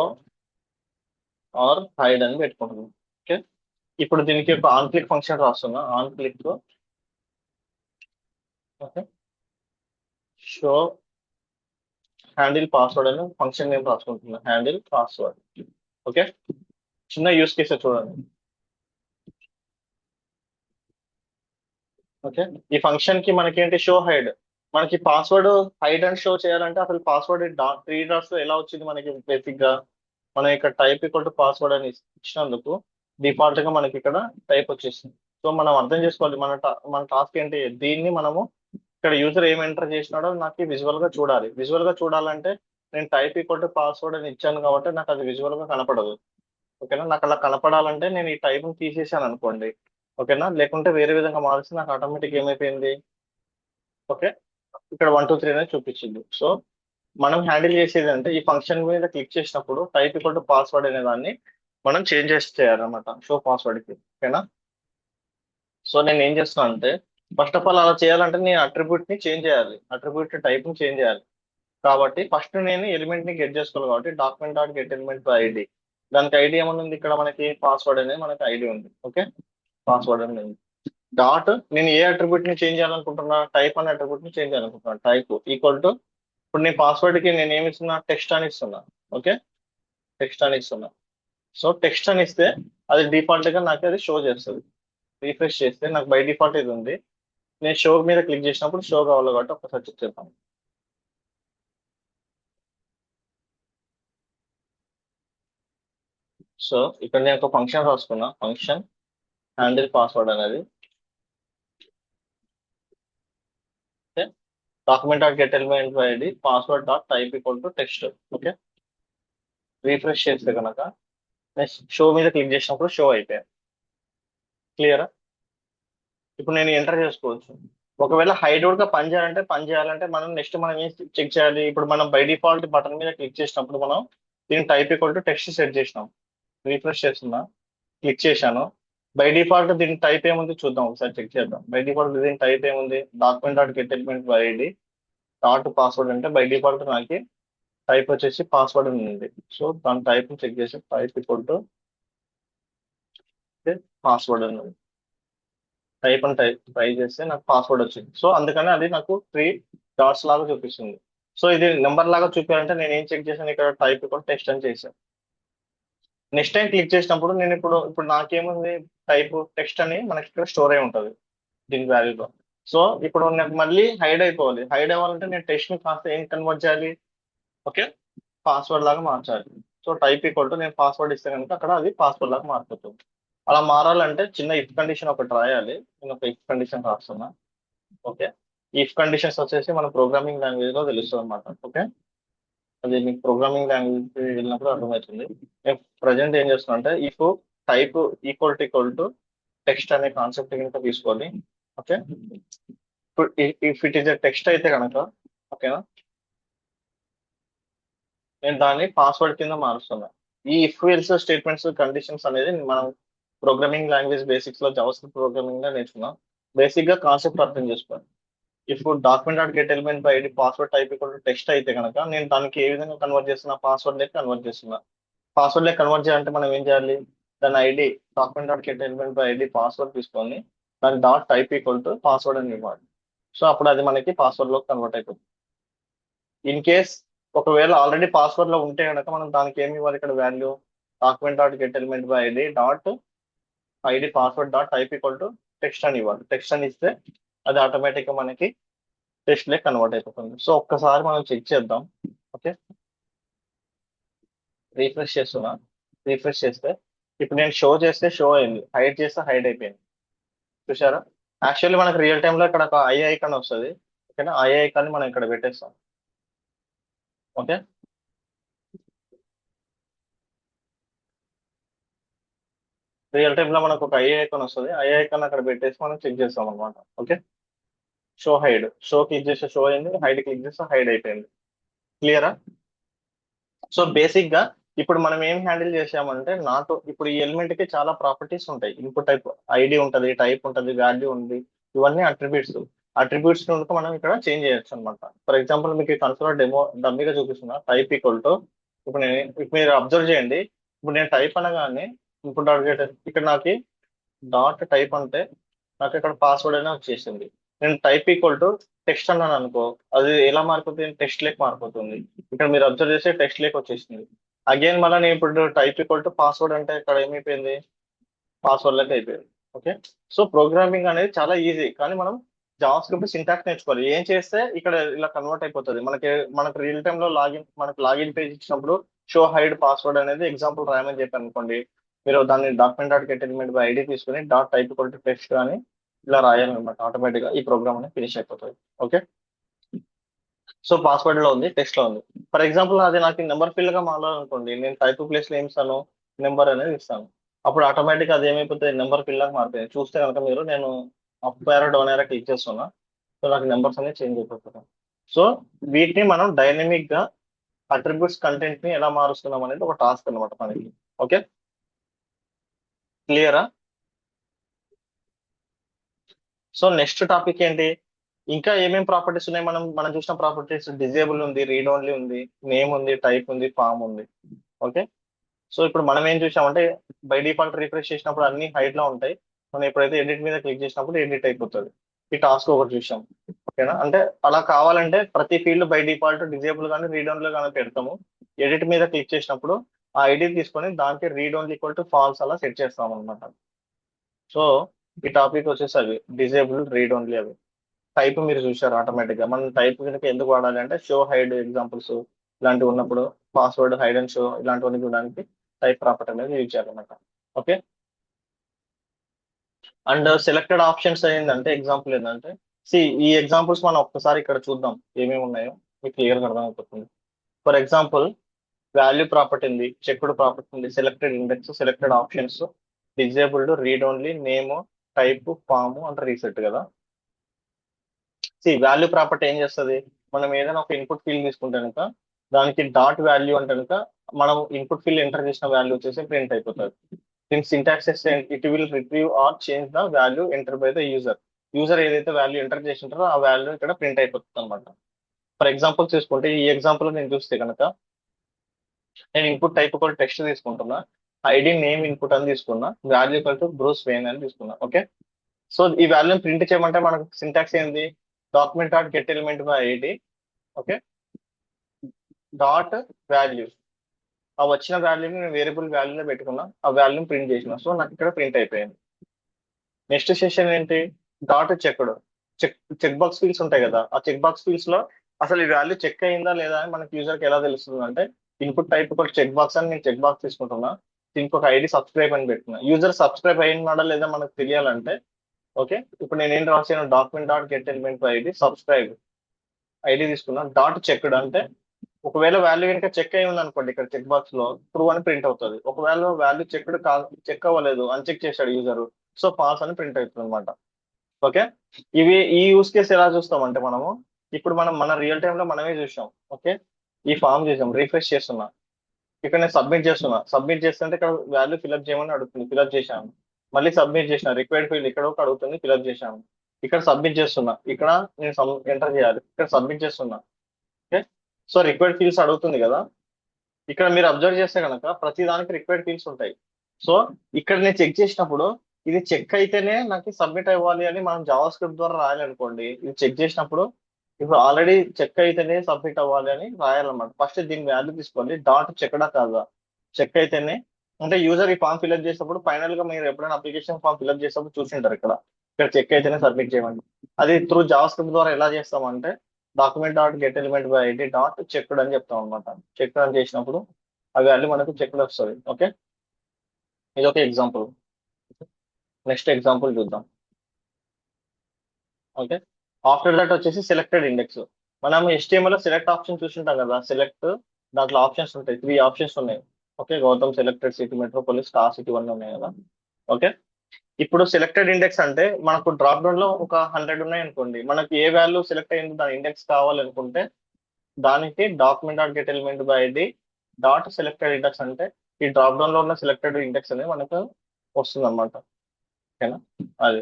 ఆర్ హైడ్ అని పెట్టుకుంటున్నాను. ఓకే, ఇప్పుడు దీనికి ఒక ఆన్ క్లిక్ ఫంక్షన్ రాస్తున్నా. On click okay, show handle password అని ఫంక్షన్ నేమ్ రాసుకుంటున్నా, హ్యాండిల్ పాస్వర్డ్. ఓకే, చిన్న యూస్ కేసే చూడండి. ఓకే, ఈ ఫంక్షన్ కి మనకేంటి, షో హైడ్. మనకి పాస్వర్డ్ హైడ్ అండ్ షో చేయాలంటే అసలు పాస్వర్డ్ త్రీ డాట్స్ ఎలా వచ్చింది మనకి బేసిక్ గా. మనం ఇక్కడ టైప్ ఈక్వల్ టు పాస్వర్డ్ అని ఇచ్చినందుకు డిఫాల్ట్ గా మనకి ఇక్కడ టైప్ వచ్చేసింది. సో మనం అర్థం చేసుకోవాలి మన టాస్క్ ఏంటి, దీన్ని మనము ఇక్కడ యూజర్ ఏం ఎంటర్ చేసినాడో నాకు విజువల్ గా చూడాలి. విజువల్ గా చూడాలంటే నేను టైప్ ఈక్వల్ టు పాస్వర్డ్ అని ఇచ్చాను కాబట్టి నాకు అది విజువల్ గా కనపడదు. ఓకేనా, నాకు అలా కనపడాలంటే నేను ఈ టైప్ ని తీసేసాను అనుకోండి. ఓకేనా, లేకుంటే వేరే విధంగా మారిస్తే నాకు ఆటోమేటిక్ ఏమైపోయింది. ఓకే, ఇక్కడ 1 2 3 అనేది చూపించింది. సో మనం హ్యాండిల్ చేసేది అంటే ఈ ఫంక్షన్ మీద క్లిక్ చేసినప్పుడు టైప్ ఈక్వల్ టు పాస్వర్డ్ అనే దాన్ని మనం చేంజ్ చేయాలన్నమాట షో పాస్వర్డ్ కి. ఓకేనా, సో నేను ఏం చేస్తున్నా అంటే ఫస్ట్ ఆఫ్ ఆల్ అలా చేయాలంటే నేను అట్రిబ్యూట్ ని చేంజ్ చేయాలి, అట్రిబ్యూట్ టైప్ ని చేంజ్ చేయాలి. కాబట్టి ఫస్ట్ నేను ఎలిమెంట్ ని గెట్ చేసుకోవాలి. కాబట్టి document dot get element ID, దానికి ఐడి ఏమన్నా ఉంది ఇక్కడ, మనకి పాస్వర్డ్ అనేది మనకి ఐడి ఉంది. ఓకే, పాస్వర్డ్ అనేది ఉంది. డాట్ నేను ఏ అట్రిబ్యూట్ ని చేంజ్ చేయాలనుకుంటున్నా, టైప్ అనే అట్రిబ్యూట్ ని చేంజ్ చేయాలనుకుంటున్నా. టైప్ ఈక్వల్ టు ఇప్పుడు నేను పాస్వర్డ్ కి నేను ఏమి ఇస్తున్నా, టెక్స్ట్ అని ఇస్తున్నా. ఓకే, టెక్స్ట్ అని ఇస్తున్నా. సో టెక్స్ట్ అని ఇస్తే అది డిఫాల్ట్ గా నాకు అది షో చేస్తుంది. రీఫ్రెష్ చేస్తే నాకు బై డిఫాల్ట్ ఇది ఉంది. నేను షో మీద క్లిక్ చేసినప్పుడు షో కావాలి కాబట్టి ఒకసారి చెక్ చేద్దాం. సో ఇక్కడ నేను ఒక ఫంక్షన్ రాసుకున్నా, ఫంక్షన్ హ్యాండిల్ పాస్వర్డ్ అనేది. Document dot get element ID password dot type equal to text. Okay, refresh చేస్తే కనుక నెక్స్ట్ షో మీద క్లిక్ చేసినప్పుడు షో అయిపోయాయి. క్లియరా, ఇప్పుడు నేను ఎంటర్ చేసుకోవచ్చు. ఒకవేళ హైడ్ గా పని చేయాలంటే మనం నెక్స్ట్ మనం ఏం చెక్ చేయాలి, ఇప్పుడు మనం బై డిఫాల్ట్ బటన్ మీద క్లిక్ చేసినప్పుడు మనం దీన్ని type equal to text set చేసినాం. రీఫ్రెష్ చేస్తున్నా, క్లిక్ చేశాను. బై డిఫాల్ట్ దీని టైప్ ఏముంది చూద్దాం, ఒకసారి చెక్ చేద్దాం. బై డిఫాల్ట్ దీని టైప్ ఏముంది, document dot get element ID dot password అంటే బై డిఫాల్ట్ నాకు టైప్ వచ్చేసి పాస్వర్డ్ ఉంది. సో దాని టైప్ చెక్ చేసి టైప్ ఈక్వల్ టు పాస్వర్డ్ ఉంది. టైప్ అని ట్రై చేస్తే నాకు పాస్వర్డ్ వచ్చింది. సో అందుకని అది నాకు 3 డాట్స్ లాగా చూపిస్తుంది. సో ఇది నెంబర్ లాగా చూపించాలంటే నేను ఏం చెక్ చేశాను, ఇక్కడ టైప్ కూడా టెక్స్ట్ అని చేశాను. నెక్స్ట్ టైం క్లిక్ చేసినప్పుడు నేను ఇప్పుడు నాకేముంది, టైప్ టెక్స్ట్ అని మనకి ఇక్కడ స్టోర్ అయి ఉంటుంది దీని వాల్యూలో. సో ఇప్పుడు నాకు మళ్ళీ హైడ్ అయిపోవాలి. హైడ్ అవ్వాలంటే నేను టెక్స్ట్ ని కాస్త ఏం కన్వర్ట్ చేయాలి, ఓకే, పాస్వర్డ్ లాగా మార్చాలి. సో టైప్ ఈక్వల్ టు నేను పాస్వర్డ్ ఇస్తే కనుక అక్కడ అది పాస్వర్డ్ లాగా మారిపోతుంది. అలా మారాలంటే చిన్న ఇఫ్ కండిషన్ ఒకటి రాయాలి. నేను ఒక ఇఫ్ కండిషన్ రాస్తున్నా. ఓకే, ఇఫ్ కండిషన్స్ వచ్చేసి మన ప్రోగ్రామింగ్ లాంగ్వేజ్ లో తెలుస్తుంది అనమాట. ఓకే, అది మీకు ప్రోగ్రామింగ్ లాంగ్వేజ్ వెళ్ళినప్పుడు అర్థమవుతుంది. నేను ప్రజెంట్ ఏం చేస్తున్నా అంటే if type equal to text అనే కాన్సెప్ట్ కనుక తీసుకోవాలి. ఓకే, ఇప్పుడు if it is a text అయితే కనుక, ఓకేనా, నేను దాన్ని పాస్వర్డ్ కింద మారుస్తున్నా. ఈ ఇఫ్ ఎల్స్ స్టేట్మెంట్స్ కండిషన్స్ అనేది మనం ప్రోగ్రామింగ్ లాంగ్వేజ్ బేసిక్స్ లో జావాస్క్రిప్ట్ ప్రోగ్రామింగ్ లో నేర్చుకున్నాం. బేసిక్ గా కాన్సెప్ట్ అర్థం చేసుకోండి. ఇప్పుడు document dot get element ID password type equal to text అయితే కనుక నేను దానికి ఏ విధంగా కన్వర్ట్ చేస్తున్నా, పాస్వర్డ్ లెక్క కన్వర్ట్ చేస్తున్నా. పాస్వర్డ్ లెక్క కన్వర్ట్ చేయాలంటే మనం ఏం చేయాలి, దాని ID document dot get element ID password తీసుకొని దాని dot type equal to password అని ఇవ్వాలి. సో అప్పుడు అది మనకి పాస్వర్డ్ లో కన్వర్ట్ అయిపోతుంది. ఇన్ కేస్ ఒకవేళ ఆల్రెడీ పాస్వర్డ్ లో ఉంటే కనుక మనం దానికి ఏమి ఇవ్వాలి, ఇక్కడ value document dot get element ID dot ID password dot type equal to text అని ఇవ్వాలి. టెక్స్ట్ అని ఇస్తే అది ఆటోమేటిక్ గా మనకి టెస్ట్ లే కన్వర్ట్ అయిపోతుంది. సో ఒక్కసారి మనం చెక్ చేద్దాం. ఓకే, రీఫ్రెష్ చేస్తున్నా. రీఫ్రెష్ చేస్తే ఇప్పుడు నేను షో చేస్తే షో అయింది, హైడ్ చేస్తే హైడ్ అయిపోయింది. చూసారా, యాక్చువల్లీ మనకి రియల్ టైమ్ లో ఇక్కడ ఒక ఐ ఐకాన్ వస్తుంది. ఓకేనా, ఐ ఐకాన్ మనం ఇక్కడ పెట్టేస్తాం. ఓకే, రియల్ టైమ్ లో మనకు ఒక ఐ ఐకాన్ వస్తుంది. ఐ ఐకాన్ అక్కడ పెట్టేసి మనం చెక్ చేస్తాం అనమాట. Okay, show hide, show click చేస్తే షో అయింది, హైడ్ క్లిక్ చేస్తే హైడ్ అయిపోయింది. క్లియరా, సో బేసిక్ గా ఇప్పుడు మనం ఏం హ్యాండిల్ చేసామంటే ఇప్పుడు ఈ ఎలిమెంట్ కి చాలా ప్రాపర్టీస్ ఉంటాయి. ఇన్పుట్ టైప్ ఐడి ఉంటుంది, టైప్ ఉంటుంది, వాల్యూ ఉంది. ఇవన్నీ అట్రిబ్యూట్స్. అట్రిబ్యూట్స్ నుండి మనం ఇక్కడ చేంజ్ చేయొచ్చు అనమాట. ఫర్ ఎగ్జాంపుల్ మీకు కన్సోల్ డెమో డమ్మీగా చూపిస్తున్నా. టైప్ ఈక్వల్ టు ఇప్పుడు మీరు అబ్జర్వ్ చేయండి. ఇప్పుడు నేను టైప్ అనగానే ఇప్పుడు ఇక్కడ నాకు డాట్ టైప్ అంటే నాకు ఇక్కడ పాస్వర్డ్ అయినా వచ్చేసింది. నేను టైప్ ఈక్వల్ టు టెక్స్ట్ అన్నాను అనుకో, అది ఎలా మారిపోతుంది, టెక్స్ట్ లేక్ మారిపోతుంది. ఇక్కడ మీరు అబ్జర్వ్ చేస్తే టెక్స్ట్ లేక్ వచ్చేసింది. అగైన్ మళ్ళీ నేను ఇప్పుడు టైప్ ఈక్వల్ టు పాస్వర్డ్ అంటే ఇక్కడ ఏమైపోయింది, పాస్వర్డ్ లెక్క అయిపోయింది. ఓకే. సో ప్రోగ్రామింగ్ అనేది చాలా ఈజీ, కానీ మనం జావా స్క్రిప్ట్ సింటాక్స్ నేర్చుకోవాలి. ఏం చేస్తే ఇక్కడ ఇలా కన్వర్ట్ అయిపోతుంది. మనకు రియల్ టైమ్ లో మనకు లాగిన్ పేజ్ ఇచ్చినప్పుడు షో హైడ్ పాస్వర్డ్ అనేది ఎగ్జాంపుల్ రాయమని చెప్పాను అనుకోండి, మీరు దాన్ని document dot get element by ID తీసుకుని dot type equal to text అని ఇలా రాయాలన్నమాట. ఆటోమేటిక్ గా ఈ ప్రోగ్రామ్ అనేది ఫినిష్ అయిపోతుంది. ఓకే. సో పాస్వర్డ్ లో ఉంది, టెక్స్ట్ లో ఉంది. ఫర్ ఎగ్జాంపుల్ అది నాకు నెంబర్ ఫిల్ గా మారాలనుకోండి, నేను టైప్ ప్లేస్ లో ఏం ఇస్తాను, నెంబర్ అనేది ఇస్తాను. అప్పుడు ఆటోమేటిక్ అది ఏమైపోతుంది, నెంబర్ ఫిల్ లాగా మారిపోయింది. చూస్తే కనుక మీరు, నేను అప్ ఏరో డౌన్ ఏరో క్లిక్ చేస్తున్నా, సో నాకు నెంబర్స్ అనేది చేంజ్ అయిపోతున్నాయి. సో వీటిని మనం డైనమిక్ గా అట్రిబ్యూట్స్ కంటెంట్ ని ఎలా మారుస్తున్నాం అనేది ఒక టాస్క్ అనమాట మనకి. ఓకే, క్లియరా? సో నెక్స్ట్ టాపిక్ ఏంటి, ఇంకా ఏమేమి ప్రాపర్టీస్ ఉన్నాయి, మనం మనం చూసిన ప్రాపర్టీస్ డిజేబుల్ ఉంది, రీడ్ ఓన్లీ ఉంది, నేమ్ ఉంది, టైప్ ఉంది, ఫామ్ ఉంది. ఓకే. సో ఇప్పుడు మనం ఏం చూసామంటే, బై డిఫాల్ట్ రిఫ్రెష్ చేసినప్పుడు అన్ని హైడ్ లో ఉంటాయి. మనం ఎప్పుడైతే ఎడిట్ మీద క్లిక్ చేసినప్పుడు ఎడిట్ అయిపోతుంది. ఈ టాస్క్ ఒకటి చూసాం. ఓకేనా? అంటే అలా కావాలంటే ప్రతి ఫీల్డ్ బై డిఫాల్ట్ డిజేబుల్ కానీ రీడ్ ఓన్లీ కానీ పెడతాము. ఎడిట్ మీద క్లిక్ చేసినప్పుడు ఆ ఐడి తీసుకొని దానికి read only equal to falls అలా సెట్ చేస్తాం అనమాట. సో ఈ టాపిక్ వచ్చేసి అవి డిజేబుల్, రీడ్ ఓన్లీ, అవి టైప్ మీరు చూసారు. ఆటోమేటిక్ గా మనం టైప్ కనుక ఎందుకు వాడాలి అంటే, షో హైడ్ ఎగ్జాంపుల్స్ ఇలాంటివి ఉన్నప్పుడు, పాస్వర్డ్ హైడ్ అండ్ షో ఇలాంటివన్నీ చూడడానికి టైప్ ప్రాపర్టీ అనేది యూజ్ చేయాలన్నమాట. ఓకే. అండ్ సెలెక్టెడ్ ఆప్షన్స్ ఏంటంటే, ఎగ్జాంపుల్ ఏంటంటే, ఈ ఎగ్జాంపుల్స్ మనం ఒక్కసారి ఇక్కడ చూద్దాం ఏమేమి ఉన్నాయో, మీకు క్లియర్గా అర్థమైపోతుంది. ఫర్ ఎగ్జాంపుల్, వాల్యూ ప్రాపర్టీ ఉంది, చెక్డ్ ప్రాపర్టీ ఉంది, selected index, selected options, disabled, read only, name, type, form and reset కదా. వాల్యూ ప్రాపర్టీ ఏం చేస్తుంది, మనం ఏదైనా ఒక ఇన్పుట్ ఫీల్డ్ తీసుకుంటే కనుక దానికి డాట్ వాల్యూ అంటే కనుక మనం ఇన్పుట్ ఫీల్డ్ ఎంటర్ చేసిన వాల్యూ వచ్చేసి ప్రింట్ అయిపోతుంది. దీని syntaxes, it will retrieve or change the value enter by the user. User ఏదైతే వాల్యూ ఎంటర్ చేసి ఉంటారో ఆ వాల్యూ ఇక్కడ ప్రింట్ అయిపోతుంది అనమాట. ఫర్ ఎగ్జాంపుల్ చూసుకుంటే, ఈ ఎగ్జాంపుల్ నేను చూస్తే కనుక, నేను ఇన్పుట్ టైప్ కూడా టెక్స్ట్ తీసుకుంటున్నా, ఐడి నేమ్ ఇన్పుట్ అని తీసుకున్నా, వాల్యూ టు బ్రూస్ వేన్ అని తీసుకున్నా. ఓకే. సో ఈ వాల్యూని ప్రింట్ చేయమంటే మనకు సింటాక్స్ ఏంది, document dot get element by ID, okay, dot value. ఆ వచ్చిన వాల్యూని నేను వేరియబుల్ వాల్యూలో పెట్టుకున్నా, ఆ వాల్యూని ప్రింట్ చేసిన, సో నాకు ఇక్కడ ప్రింట్ అయిపోయింది. నెక్స్ట్ సెషన్ ఏంటి, dot checked. Check box fields ఉంటాయి కదా, ఆ చెక్ బాక్స్ ఫీల్డ్స్ లో అసలు ఈ వాల్యూ చెక్ అయిందా లేదా అని మనకి యూజర్కి ఎలా తెలుస్తుంది అంటే, ఇన్పుట్ టైప్ ఒక చెక్ బాక్స్ అని నేను చెక్ బాక్స్ తీసుకుంటున్నా, దీనికి ఒక ఐడి సబ్స్క్రైబ్ అని పెట్టుకున్నా. యూజర్ సబ్స్క్రైబ్ అయినాడా లేదా మనకు తెలియాలంటే, ఓకే, ఇప్పుడు నేను ఏం రాసాను, document dot get element ID subscribe ID తీసుకున్నాను, డాట్ చెక్డ్ అంటే ఒకవేళ వాల్యూ కనుక చెక్ అయి ఉంది అనుకోండి, ఇక్కడ చెక్ బాక్స్ లో ట్రూ అని ప్రింట్ అవుతుంది. ఒకవేళ వాల్యూ చెక్డ్ చెక్ అవ్వలేదు, అన్చెక్ చేశాడు యూజర్, సో పాస్ అని ప్రింట్ అవుతుంది అనమాట. ఓకే. ఈ యూస్ కేసు ఎలా చూస్తామంటే, మనము ఇప్పుడు మన రియల్ టైమ్ లో మనమే చూసాం. ఓకే. ఈ ఫామ్ చేసాం, రిఫ్రెష్ చేస్తున్నా, ఇక్కడ నేను సబ్మిట్ చేస్తున్నా, సబ్మిట్ చేస్తుంటే ఇక్కడ వాల్యూ ఫిల్అప్ చేయమని అడుగుతుంది, ఫిల్అప్ చేశాను. మళ్ళీ సబ్మిట్ చేసిన, రిక్వైర్డ్ ఫీల్డ్ ఇక్కడ ఒక అడుగుతుంది, ఫిల్అప్ చేశాను. ఇక్కడ సబ్మిట్ చేస్తున్నా, ఇక్కడ నేను ఎంటర్ చేయాలి, ఇక్కడ సబ్మిట్ చేస్తున్నా. ఓకే. సో రిక్వైర్డ్ ఫీల్డ్స్ అడుగుతుంది కదా, ఇక్కడ మీరు అబ్జర్వ్ చేస్తే కనుక ప్రతి దానికి రిక్వైర్డ్ ఫీల్డ్స్ ఉంటాయి. సో ఇక్కడ నేను చెక్ చేసినప్పుడు ఇది చెక్ అయితేనే నాకు సబ్మిట్ అవ్వాలి అని మనం జావా స్క్రిప్ట్ ద్వారా రాయాలనుకోండి, ఇది చెక్ చేసినప్పుడు ఇప్పుడు ఆల్రెడీ చెక్ అయితేనే సబ్మిట్ అవ్వాలి అని రాయాలన్నమాట. ఫస్ట్ దీని వాల్యూ తీసుకోండి, డాట్ చెక్కడా కాదా, చెక్ అయితేనే. అంటే యూజర్ ఈ ఫామ్ ఫిల్అప్ చేసినప్పుడు, ఫైనల్ గా మీరు ఎప్పుడైనా అప్లికేషన్ ఫామ్ ఫిల్అప్ చేసినప్పుడు చూసింటారు, ఇక్కడ ఇక్కడ చెక్ అయితేనే సబ్మిట్ చేయమండి. అది త్రూ జావా స్క్రిప్ట్ ద్వారా ఎలా చేస్తామంటే, document dot get element by ID dot checked అని చెప్తాం అనమాట. చెక్ అని చేసినప్పుడు ఆ వాల్యూ మనకు చెక్డ్ వస్తుంది. ఓకే. ఇది ఒక ఎగ్జాంపుల్. నెక్స్ట్ ఎగ్జాంపుల్ చూద్దాం. ఓకే. ఆఫ్టర్ దట్ వచ్చేసి సెలెక్టెడ్ ఇండెక్స్. మనం HTML లో సెలెక్ట్ ఆప్షన్ చూసింటాం కదా, సెలెక్ట్ దాంట్లో ఆప్షన్స్ ఉంటాయి, 3 ఆప్షన్స్ ఉన్నాయి. Okay. Gotham selected city, metropolis, star city, ఇవన్నీ ఉన్నాయి కదా. ఓకే. ఇప్పుడు సెలెక్టెడ్ ఇండెక్స్ అంటే మనకు డ్రాప్ డౌన్ లో ఒక 100 ఉన్నాయి అనుకోండి, మనకి ఏ వాల్యూ సెలెక్ట్ అయింది దాని ఇండెక్స్ కావాలనుకుంటే దానికి document dot get element by ID dot selected index అంటే ఈ డ్రాప్ డౌన్ లో ఉన్న సెలెక్టెడ్ ఇండెక్స్ అనేది మనకు వస్తుంది అనమాట. ఓకేనా? అది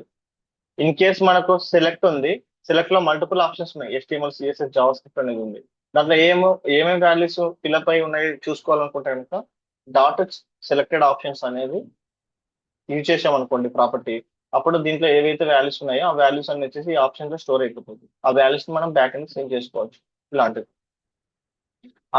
ఇన్ కేస్ మనకు సెలెక్ట్ ఉంది, సెలెక్ట్ లో మల్టిపుల్ ఆప్షన్స్ ఉన్నాయి, HTML, CSS, జావా స్క్రిప్ట్ అనేది ఉంది, దాంట్లో ఏమేమి వాల్యూస్ ఫిల్అప్ అయి ఉన్నాయి చూసుకోవాలనుకుంటే కనుక డాట్ సెలెక్టెడ్ ఆప్షన్స్ అనేది యూజ్ చేసాం అనుకోండి ప్రాపర్టీ, అప్పుడు దీంట్లో ఏవైతే వాల్యూస్ ఉన్నాయో ఆ వాల్యూస్ అన్ని వచ్చేసి ఈ ఆప్షన్ లో స్టోర్ అయిపోతుంది. ఆ వాల్యూస్ మనం బ్యాక్ ఎండ్ సేవ్ చేసుకోవచ్చు ఇలాంటివి.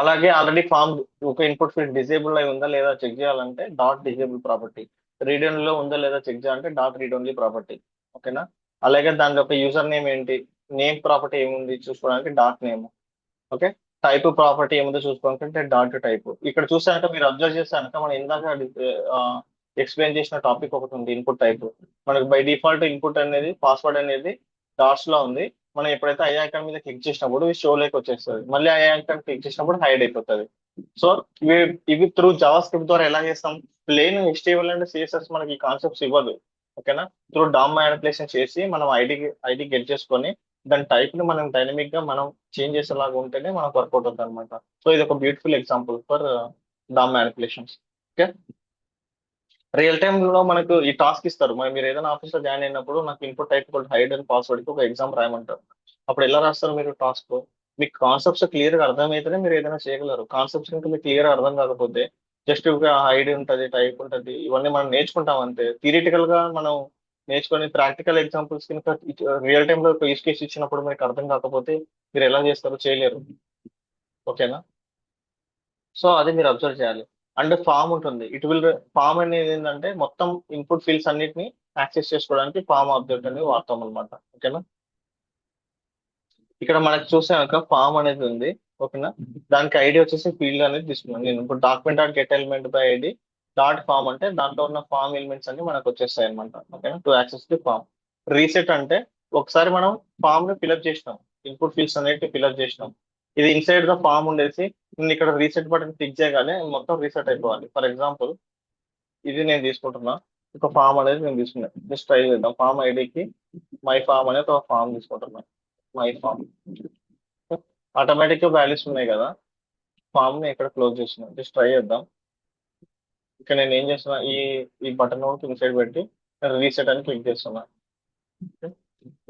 అలాగే ఆల్రెడీ ఫామ్ ఒక ఇన్పుట్ ఫీల్డ్ డిజేబుల్ అయి ఉందా లేదా చెక్ చేయాలంటే dot disable property, read only లో ఉందా లేదా చెక్ చేయాలంటే డాట్ రీడ్ ఓన్లీ ప్రాపర్టీ. ఓకేనా. అలాగే దాంట్లో ఒక యూజర్ నేమ్ ఏంటి, నేమ్ ప్రాపర్టీ ఏముంది చూసుకోవడానికి dot name. Okay. Type property ఏముందో చూసుకోవాలంటే డాట్ టైప్. ఇక్కడ చూసాక మీరు అబ్జర్వ్ చేశాక మనం ఇందాక ఎక్స్ప్లెయిన్ చేసిన టాపిక్ ఒకటి ఉంది, ఇన్పుట్ టైప్. మనకు బై డిఫాల్ట్ ఇన్పుట్ అనేది పాస్వర్డ్ అనేది డాట్స్ లో ఉంది. మనం ఎప్పుడైతే ఐ ఐకాన్ మీద క్లిక్ చేసినప్పుడు షో లేక్ వచ్చేస్తుంది, మళ్ళీ ఐ ఐకాన్ క్లిక్ చేసినప్పుడు హైడ్ అయిపోతుంది. సో ఇవి ఇవి త్రూ జావా స్క్రిప్ట్ ద్వారా ఎలా చేస్తాం, ప్లేన్ HTML అండ్ CSS మనకి ఈ కాన్సెప్ట్స్ ఇవ్వదు. ఓకేనా. త్రూ డామ్ మ్యానిపులేషన్ చేసి మనం ఐడి గెట్ చేసుకొని దాని టైప్ ని మనం డైనమిక్ గా మనం చేంజ్ చేసేలాగా ఉంటేనే మనకు వర్కౌట్ అవుతుంది అనమాట. సో ఇది ఒక beautiful example for DOM manipulations. Okay. Real time లో మనకు ఈ టాస్క్ ఇస్తారు, మరి మీరు ఏదైనా ఆఫీస్ లో జాయిన్ అయినప్పుడు నాకు input type hide and password కి ఒక ఎగ్జామ్ రాయమంటారు. అప్పుడు ఎలా రాస్తారు మీరు టాస్క్, మీకు కాన్సెప్ట్స్ క్లియర్ గా అర్థమైతేనే మీరు ఏదైనా చేయగలరు. కాన్సెప్ట్స్ కనుక మీకు క్లియర్ అర్థం కాకపోతే జస్ట్ ఒక హైడ్ ఉంటుంది, టైప్ ఉంటుంది, ఇవన్నీ మనం నేర్చుకుంటాం అంతే. థియరిటికల్ గా మనం నేర్చుకొని ప్రాక్టికల్ ఎగ్జాంపుల్స్ కనుక రియల్ టైమ్ లో ఒక యూస్ కేసు ఇచ్చినప్పుడు మీకు అర్థం కాకపోతే మీరు ఎలా చేస్తారు, చేయలేరు. ఓకేనా. సో అది మీరు అబ్జర్వ్ చేయాలి. అండ్ ఫామ్ ఉంటుంది, ఇట్ విల్ ఫామ్ అనేది ఏంటంటే మొత్తం ఇన్పుట్ ఫీల్డ్స్ అన్నిటిని యాక్సెస్ చేసుకోవడానికి ఫామ్ ఆబ్జెక్ట్ అనేది వాడతాం అనమాట. ఓకేనా. ఇక్కడ మనకి చూసాక ఫామ్ అనేది ఉంది. ఓకేనా. దానికి ఐడి వచ్చేసి ఫీల్డ్ అనేది తీసుకున్నాను నేను. ఇప్పుడు document dot get element by ID dot form అంటే దాంట్లో ఉన్న ఫామ్ ఎలిమెంట్స్ అన్ని మనకు వచ్చేస్తాయి అనమాట. ఓకేనా. To access the form. Reset అంటే ఒకసారి మనం ఫామ్ ని ఫిల్అప్ చేసినాం, ఇన్పుట్ ఫీల్డ్స్ అనేవి ఫిల్అప్ చేసినాం, ఇది ఇన్సైడ్ ద ఫామ్ ఉండేసి నేను ఇక్కడ రీసెట్ బటన్ క్లిక్ చేయగానే మొత్తం రీసెట్ అయిపోవాలి. ఫర్ ఎగ్జాంపుల్ ఇది నేను తీసుకుంటున్నా, ఒక ఫామ్ అనేది నేను తీసుకున్నాను. జస్ట్ ట్రై చేద్దాం. ఫామ్ ఐడికి మై ఫామ్ అనేది ఒక ఫామ్ తీసుకుంటున్నాను, మై ఫామ్. ఆటోమేటిక్ గా వాల్యూస్ ఉన్నాయి కదా, ఫామ్ ని ఇక్కడ క్లోజ్ చేస్తున్నాను. జస్ట్ ట్రై చేద్దాం. ఇక్కడ నేను ఏం చేస్తున్నా, ఈ బటన్ ఇన్సైడ్ పెట్టి రీసెట్ అని క్లిక్ చేస్తున్నా.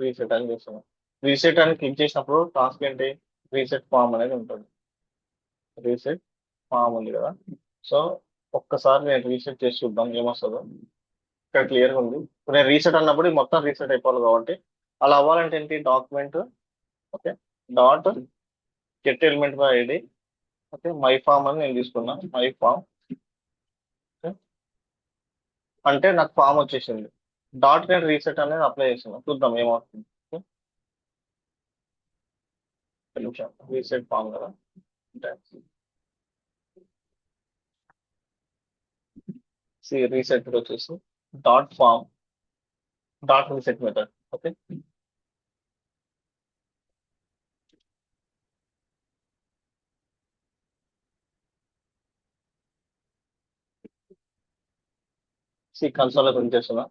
రీసెట్ అని చేస్తున్నా. రీసెట్ అని క్లిక్ చేసినప్పుడు టాస్క్ ఏంటి, రీసెట్ ఫామ్ అనేది ఉంటుంది. రీసెట్ ఫామ్ ఉంది కదా. సో ఒక్కసారి నేను రీసెట్ చేసి చూద్దాం ఏమొస్తుందో. ఇక్కడ క్లియర్గా ఉంది. ఇప్పుడు నేను రీసెట్ అన్నప్పుడు ఇది మొత్తం రీసెట్ అయిపోవాలి కాబట్టి అలా అవ్వాలంటే ఏంటి, document okay dot get element by ID okay my form అని నేను తీసుకున్నా, మై ఫామ్. అంటే నాకు ఫామ్ వచ్చేసింది. డాట్ నేను రీసెట్ అనేది అప్లై చేస్తున్నా, చూద్దాం ఏమవుతుంది. రీసెట్ ఫామ్ కదా, రీసెట్ వచ్చేసి dot form dot reset method. Okay. Console లో ప్రింట్ చేస్తున్నా.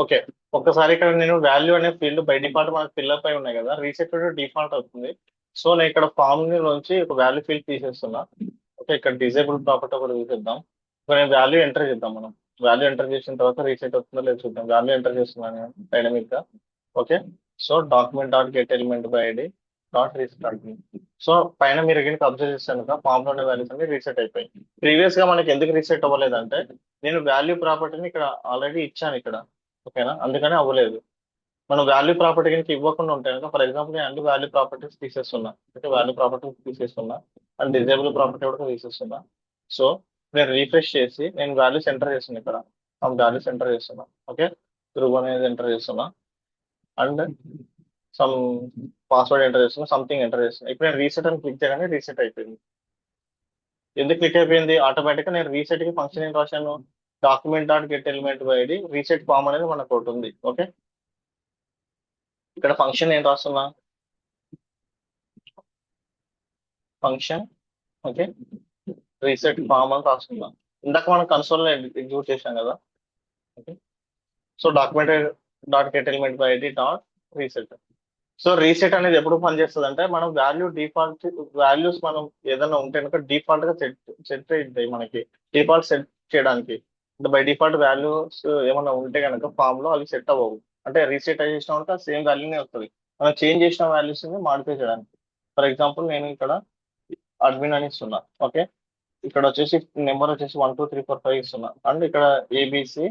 ఓకే. ఒక్కసారి ఇక్కడ నేను వాల్యూ అనే ఫీల్డ్ బై డిఫాల్ట్ మనకు ఫిల్అప్ అయి ఉన్నాయి కదా, రీసెట్ డిఫాల్ట్ అవుతుంది. సో నేను ఇక్కడ ఫామ్ నుంచి ఒక వాల్యూ ఫీల్డ్ తీసేస్తున్నా. ఓకే. ఇక్కడ డిజేబుల్ ప్రాపర్టీ ఒకటి తీసేద్దాం. ఇప్పుడు నేను వాల్యూ ఎంటర్ చేద్దాం. మనం వాల్యూ ఎంటర్ చేసిన తర్వాత రీసెట్ అవుతుందో లేదు చూద్దాం. వాల్యూ ఎంటర్ చేస్తున్నాను నేను డైనమిక్ గా. Okay. So document dot get element by ID dot reset అవుతుంది. సో పైన మీరు కనుక అబ్జర్వ్ చేస్తాను కదా, ఫామ్ లోనే వాల్యూస్ అన్ని రీసెట్ అయిపోయి. ప్రీవియస్ గా మనకి ఎందుకు రీసెట్ అవ్వలేదంటే నేను వాల్యూ ప్రాపర్టీని ఇక్కడ ఆల్రెడీ ఇచ్చాను ఇక్కడ. ఓకేనా. అందుకని అవ్వలేదు. మనం వాల్యూ ప్రాపర్టీ కనుక ఇవ్వకుండా ఉంటాయి కనుక, ఫర్ ఎగ్జాంపుల్ నేను అన్ని వాల్యూ ప్రాపర్టీస్ తీసేస్తున్నా, అంటే వాల్యూ ప్రాపర్టీస్ తీసేస్తున్నా అండ్ డిజేబుల్ ప్రాపర్టీ కూడా తీసేస్తున్నా. సో నేను రీఫ్రెష్ చేసి నేను వాల్యూస్ ఎంటర్ చేస్తున్నా, ఇక్కడ ఆ వాల్యూస్ ఎంటర్ చేస్తున్నా. ఓకే. ధ్రువ్ అనేది ఎంటర్ చేస్తున్నా అండ్ సమ్ పాస్వర్డ్ ఎంటర్ చేస్తున్నా, సంథింగ్ ఎంటర్ చేస్తున్నా. ఇప్పుడు నేను రీసెట్ అని క్లిక్ చేయగానే రీసెట్ అయిపోయింది. ఎందుకు క్లిక్ అయిపోయింది? ఆటోమేటిక్ గా నేను రీసెట్ కి ఫంక్షన్ ఏం రాశాను? Document dot get element by ID reset form అనేది మనకు ఒకటి ఉంది. ఓకే, ఇక్కడ ఫంక్షన్ ఏం రాస్తున్నా? ఫంక్షన్, ఓకే, రీసెట్ ఫామ్ అని రాస్తున్నా. ఇందాక మనం కన్సోల్ ఎగ్జిక్యూట్ చేశాం కదా. Okay, so document dot get element by ID dot reset. So reset అనేది ఎప్పుడు పనిచేస్తుంది అంటే, మనం వాల్యూస్ మనం ఏదైనా ఉంటే కనుక డిఫాల్ట్ గా సెట్ సెట్ అవుతాయి మనకి. డిఫాల్ట్ సెట్ చేయడానికి అంటే బై డిఫాల్ట్ వాల్యూస్ ఏమైనా ఉంటే కనుక ఫామ్ లో అవి సెట్ అవ్వవు. అంటే రీసెట్ చేసిన కనుక సేమ్ వాల్యూనే వస్తుంది. మనం చేంజ్ చేసిన వాల్యూస్ ని మాడిఫై చేయడానికి. ఫర్ ఎగ్జాంపుల్ నేను ఇక్కడ అడ్మిన్ అని ఇస్తున్నా. ఓకే, ఇక్కడ వచ్చేసి నెంబర్ వచ్చేసి 1 2 3 4 5 ఇస్తున్నా. అండ్ ఇక్కడ ఏబిసి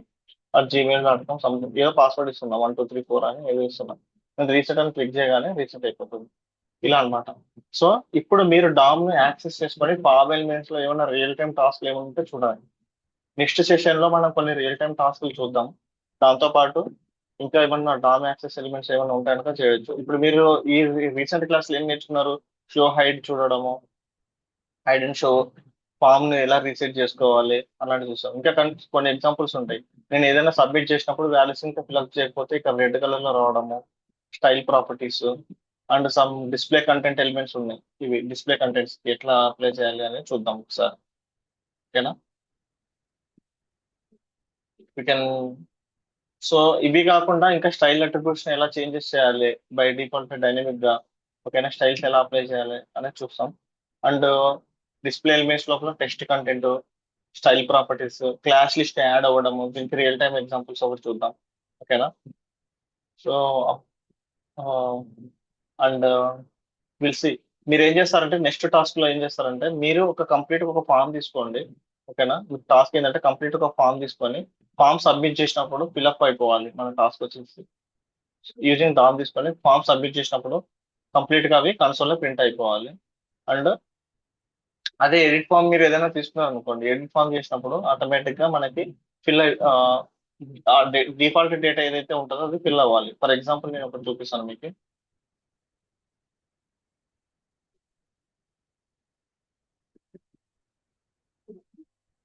gmail.com సంథింగ్ ఏదో పాస్వర్డ్ ఇస్తున్నా, 1 2 3 4 అని ఏదో ఇస్తున్నా. నేను రీసెట్ అని క్లిక్ చేయగానే రీసెట్ అయిపోతుంది. ఇలా అన్నమాట. సో ఇప్పుడు మీరు డామ్ ను యాక్సెస్ చేసుకొని పావ్ ఎలిమెంట్స్ లో ఏమైనా రియల్ టైమ్ టాస్క్ ఏమైనా ఉంటే చూడాలి. నెక్స్ట్ సెషన్ లో మనం కొన్ని రియల్ టైమ్ టాస్క్లు చూద్దాం. దాంతో పాటు ఇంకా ఏమన్నా డామ్ యాక్సెస్ ఎలిమెంట్స్ ఏమైనా ఉంటాయి కనుక చేయొచ్చు. ఇప్పుడు మీరు ఈ రీసెంట్ క్లాస్ ఏం నేర్చుకున్నారు? షో హైడ్ చూడడము, హైడ్ అండ్ షో, ఫామ్ ని ఎలా రీసెట్ చేసుకోవాలి అలాంటి చూస్తాం. ఇంకా కొన్ని ఎగ్జాంపుల్స్ ఉంటాయి. నేను ఏదైనా సబ్మిట్ చేసినప్పుడు వాల్యూస్ ఇంకా ఫిల్అప్ చేయకపోతే ఇక్కడ రెడ్ కలర్ లో రావడము, style properties and some display content elements ఉన్నాయి. ఇవి డిస్ప్లే కంటెంట్స్ ఎట్లా అప్లై చేయాలి అని చూద్దాం ఒకసారి. ఓకేనా? We can. సో ఇవి కాకుండా ఇంకా స్టైల్ అట్రిబ్యూట్స్ ఎలా చేంజెస్ చేయాలి బై డిఫాల్ట్ డైనమిక్ గా, ఓకేనా, స్టైల్స్ ఎలా అప్లై చేయాలి అనేది చూస్తాం. అండ్ డిస్ప్లే ఎలిమెంట్స్ లోపల text content, style properties, class list add అవ్వడము, దీనికి రియల్ టైమ్ ఎగ్జాంపుల్స్ ఒకటి చూద్దాం. ఓకేనా? So and will see. మీరు ఏం చేస్తారంటే నెక్స్ట్ టాస్క్ లో ఏం చేస్తారంటే, మీరు ఒక ఫామ్ తీసుకోండి. ఓకేనా? మీకు టాస్క్ ఏంటంటే కంప్లీట్ ఒక ఫామ్ తీసుకొని ఫామ్ సబ్మిట్ చేసినప్పుడు ఫిల్అప్ అయిపోవాలి. మన టాస్క్ వచ్చేసి యూజింగ్ డామ్ తీసుకొని ఫామ్ సబ్మిట్ చేసినప్పుడు కంప్లీట్ గా అవి కన్సోల్ లో ప్రింట్ అయిపోవాలి. అండ్ అదే ఎడిట్ ఫామ్ మీరు ఏదైనా తీసుకున్నారు అనుకోండి, ఎడిట్ ఫామ్ చేసినప్పుడు ఆటోమేటిక్ గా మనకి ఫిల్ డిఫాల్ట్ డేటా ఏదైతే ఉంటుందో అది ఫిల్ అవ్వాలి. ఫర్ ఎగ్జాంపుల్ నేను ఒకటి చూపిస్తాను మీకు.